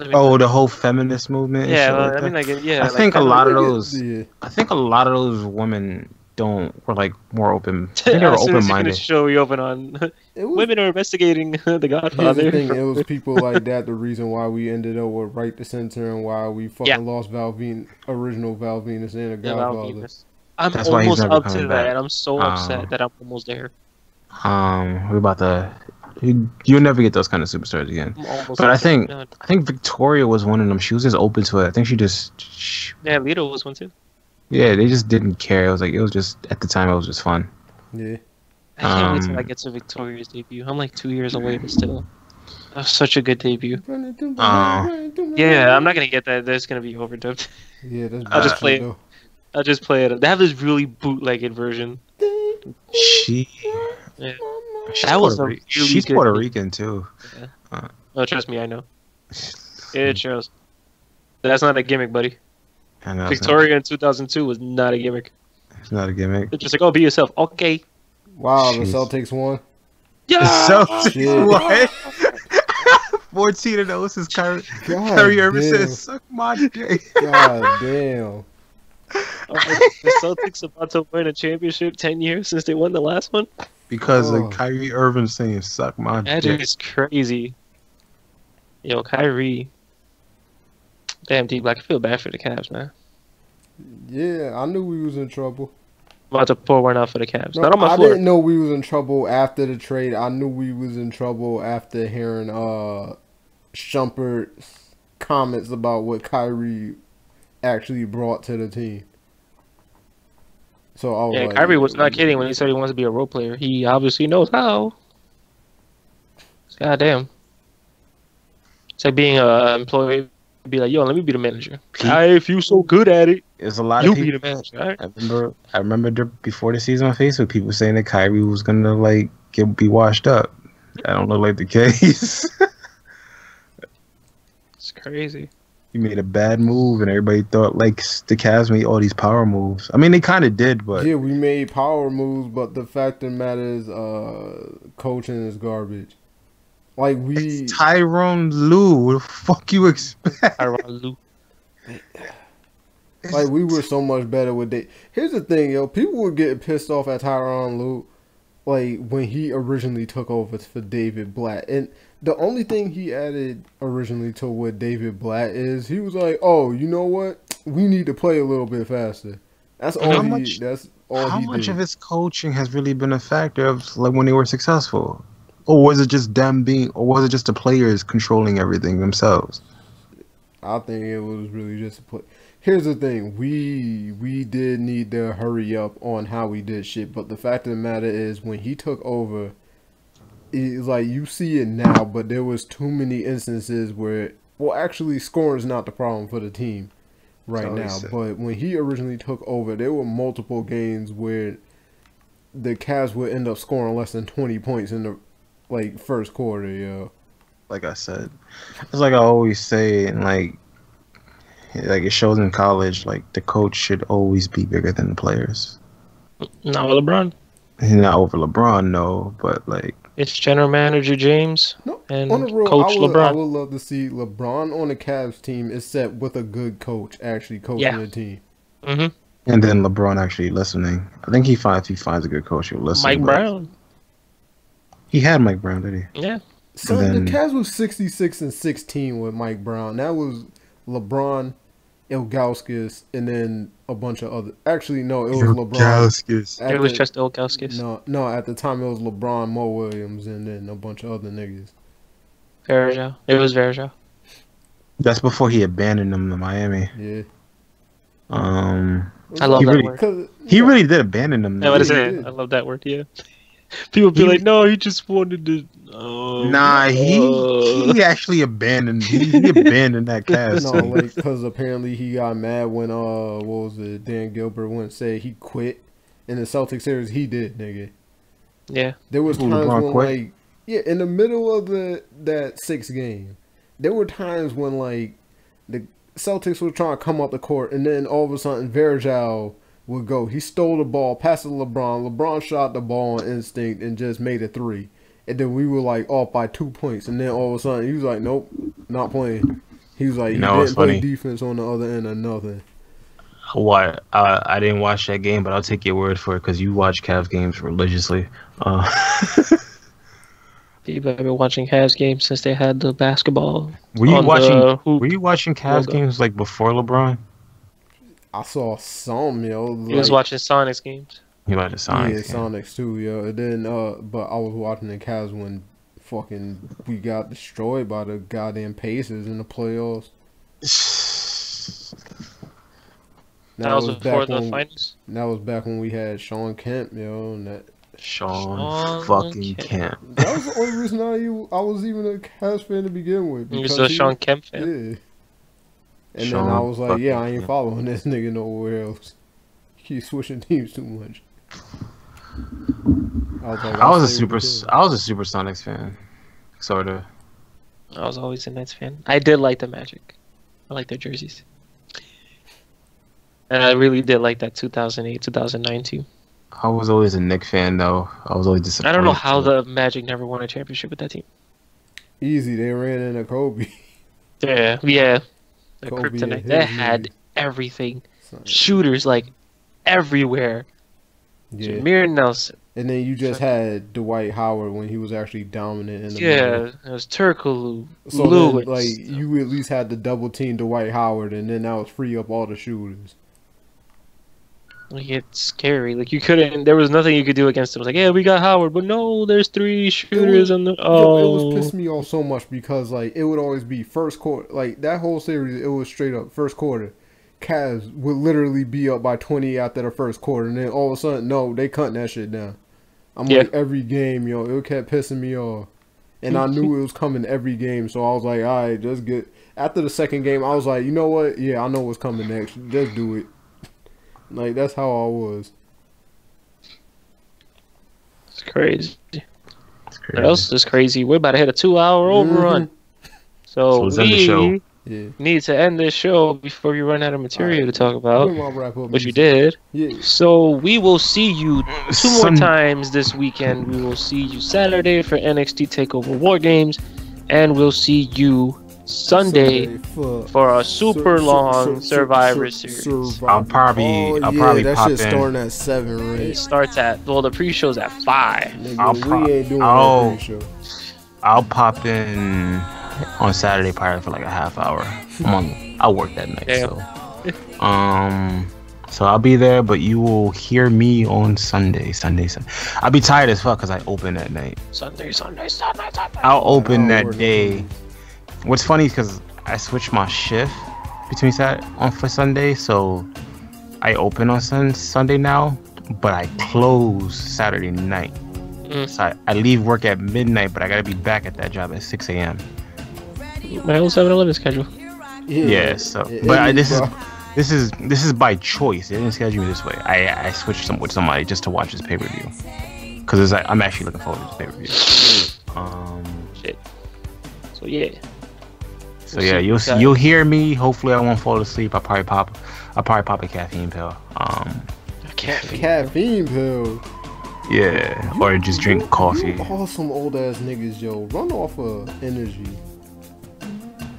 Oh, the whole feminist movement. And yeah, shit well, like I mean that. like yeah. I like, think a kinda- lot of those. Yeah. I think a lot of those women were like more open. I think they were As soon as open you're gonna minded. show you open on It was, women are investigating the here's the Godfather. thing, it was people like that the reason why we ended up with Right to Center and why we fucking Yeah. lost original Val Venus and the Yeah, Val Godfather. Venus. I'm That's why he's almost never up to coming that, back. and I'm so upset that I'm almost there. We're about to. You'll never get those kind of superstars again. I'm almost. But up I to think that. Victoria was one of them. She was just open to it. I think she Yeah, Lito was one too. yeah, they just didn't care. It was just at the time it was just fun. Yeah. I can't wait till I Um, get to Victoria's debut. I'm like 2 years away, but still. That was such a good debut. Yeah, I'm not gonna get that. That's gonna be overdubbed. Yeah, that's I'll just bullshit, play it. though. I'll just play it. They have this really bootlegged version. She. Yeah. She's That was Puerto a Rican. really She's good Puerto beat. Rican too. Oh, trust me, I know. It shows. That's not a gimmick, buddy. I know, Victoria in 2002 was not a gimmick. It's not a gimmick. It's just like, oh, be yourself. Okay. Wow, the Jeez. Celtics won. Yeah. Celtics Shit. what? 14-0 since Kyrie God Irving damn. says, "Suck my dick." God damn. The Celtics about to win a championship 10 years since they won the last one? Because Oh. of Kyrie Irving saying, "Suck my That dick." is crazy. Yo, Kyrie. Damn, D-Black, I feel bad for the Cavs, man. Yeah, I knew we was in trouble. I'm about to pour one out for the Cavs. No, Not on my I floor. didn't know we was in trouble after the trade. I knew we was in trouble after hearing Shumpert's comments about what Kyrie actually brought to the team. So I was Yeah, like, Kyrie was not kidding when he said he wants to be a role player. He obviously knows how. Goddamn. It's like being an employee. Be like, yo, let me be the manager. If you so good at it, There's a lot you of be people. the manager. All right? I remember before the season on Facebook, people saying that Kyrie was gonna like be washed up. I don't look like the case. It's crazy. He made a bad move, and everybody thought like the Cavs made all these power moves. I mean, they kind of did, but yeah, we made power moves, but the fact of the matter is, coaching is garbage. Like it's Tyrone Lue. What the fuck you expect? Tyronn Lue. Like, we were so much better with Dave. Here's the thing, yo. People were getting pissed off at Tyronn Lue, like, when he originally took over for David Blatt. And the only thing he added originally to what David Blatt is, he was like, oh, you know what? we need to play a little bit faster. That's all How he. much- That's all How he much did. of his coaching has really been a factor of like when they were successful, or was it just them being, or was it just the players controlling everything themselves? I think it was really just a play. Here's the thing: we did need to hurry up on how we did shit, but the fact of the matter is, when he took over, it's like you see it now, but there was too many instances where, well, actually, scoring is not the problem for the team right now. But when he originally took over, there were multiple games where the Cavs would end up scoring less than 20 points in the first quarter. Yo, Like I said, it's like I always say, and like it shows in college, like the coach should always be bigger than the players. Not with LeBron. He's not over LeBron, no, but like It's general manager James no, and on the road, coach I LeBron. would love to see LeBron on the Cavs team, except with a good coach actually coaching the team. Mm-hmm. and then LeBron actually listening. I think if he finds a good coach, he'll listen. Mike but Brown. He had Mike Brown, did he? Yeah. So then- the Cavs was 66-16 with Mike Brown. That was LeBron, Ilgauskas, and then a bunch of other. Actually, no, it was LeBron. At It was the- just Ilgauskas. No. At the time, it was LeBron, Mo Williams, and then a bunch of other niggas. Verjao. It was Verjao. That's before he abandoned them to Miami. Yeah. I love He that really- word. 'Cause- He really did abandon them. Yeah, what is he it? did. I love that word. Yeah. People be He- like, "No, he just wanted to." He actually abandoned. He abandoned that cast. No, like, because apparently he got mad when what was it? Dan Gilbert went and said he quit in the Celtics series. He did, nigga. Yeah. There was Who, times LeBron when quit? like, yeah, in the middle of that sixth game, there were times when like the Celtics were trying to come up the court, and then all of a sudden Verjao would go. He stole the ball, passed it to LeBron. LeBron shot the ball on instinct and just made a three. And then we were like off by 2 points, and then all of a sudden he was like, "Nope, not playing." He was like, You "He know what's didn't play funny? defense on the other end or nothing." What? I didn't watch that game, but I'll take your word for it because you watch Cavs games religiously. People have been watching Cavs games since they had the basketball. Were you on the watching? hoop Were you watching Cavs logo. games like before LeBron? I saw some, yo. He was watching Sonics games. You watched the Sonics? Yeah, Sonics too, yo. And then, but I was watching the Cavs when fucking we got destroyed by the goddamn Pacers in the playoffs. That was before back the when, finals. that was back when we had Sean Kemp, yo. And Sean fucking Kemp. that was the only reason I was even a Cavs fan to begin with. You was because a Sean Kemp fan. Yeah. And Sean then I was like, yeah, I fucking ain't Kemp. following this nigga nowhere else. He keeps switching teams too much. I was like, I was I'll a stay super. with the team. I was a Super Sonics fan, sort of. I was always a Nets fan. I did like the Magic. I like their jerseys. And I really did like that 2008, 2009 team. I was always a Knicks fan though. I was always disappointed. I don't know how the Magic never won a championship with that team. Easy, they ran into Kobe. Yeah. The Kobe Kryptonite. and They his had niggas. everything. Son. Shooters like everywhere. Yeah. Jameer Nelson. And then you just had Dwight Howard when he was actually dominant in the Yeah, middle. it was Turkoglu, So Lewis. then, like, you at least had to double team Dwight Howard, and then that was free up all the shooters. Like, it's scary. Like, you couldn't. There was nothing you could do against him. It was like, yeah, we got Howard, but no, there's three shooters on the. Yo, it Oh, was pissed me off so much because like it would always be first quarter. Like that whole series, it was straight up first quarter. Cavs would literally be up by 20 after the first quarter, and then all of a sudden, no, they cutting that shit down. I'm Yeah. like every game, yo, it kept pissing me off, and I knew it was coming every game, so I was like, all right, just get. After the second game, I was like, you know what? Yeah, I know what's coming next. Just do it. Like that's how I was. it's crazy. It's crazy. What else is crazy? We're about to hit a 2-hour overrun. So let's end the show. Yeah. need to end this show before we run out of material to talk about, When my wrap up which we music. did. Yeah. So we will see you two more Sun- times this weekend. We will see you Saturday for NXT TakeOver War Games, and we'll see you Sunday for a super long Survivor Series. I'll probably that pop shit's in. starting at 7, right? It starts at, well, the pre-show's at 5. Nigga, we ain't doing I'll- that pre-show. I'll pop in on Saturday probably for like a half hour. I'll work that night, Damn. so So I'll be there, but you will hear me on Sunday. I'll be tired as fuck because I open that night. Sunday. I'll open that day. What's funny is because I switched my shift between Saturday on for Sunday, so I open on Sunday now, but I close Saturday night. So I leave work at midnight, but I gotta be back at that job at 6 a.m. My old 7-Eleven schedule. Yeah. So, but this is by choice. They didn't schedule me this way. I switched with somebody just to watch this pay-per-view because I'm actually looking forward to this pay-per-view. Shit. So yeah. So yeah, you'll hear me. Hopefully, I won't fall asleep. I'll probably pop a caffeine pill. Caffeine pill. Yeah, or just drink coffee. You all some old ass niggas, yo. Run off of energy.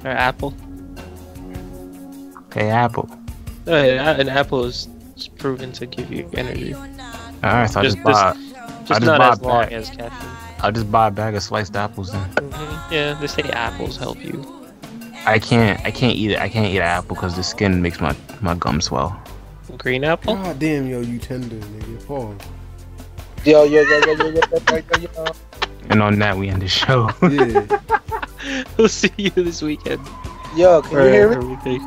Or apple. Okay, apple. An apple is proven to give you energy. Alright, so Just not as long as caffeine. I'll just buy a bag of sliced apples then. Yeah, they say apples help you. I can't eat it. I can't eat an apple because the skin makes my gums swell. Green apple? God damn, yo, you tender, nigga. Pause. Yo. And on that, we end the show. Yeah. We'll see you this weekend. Yo, can you hear me? Everything.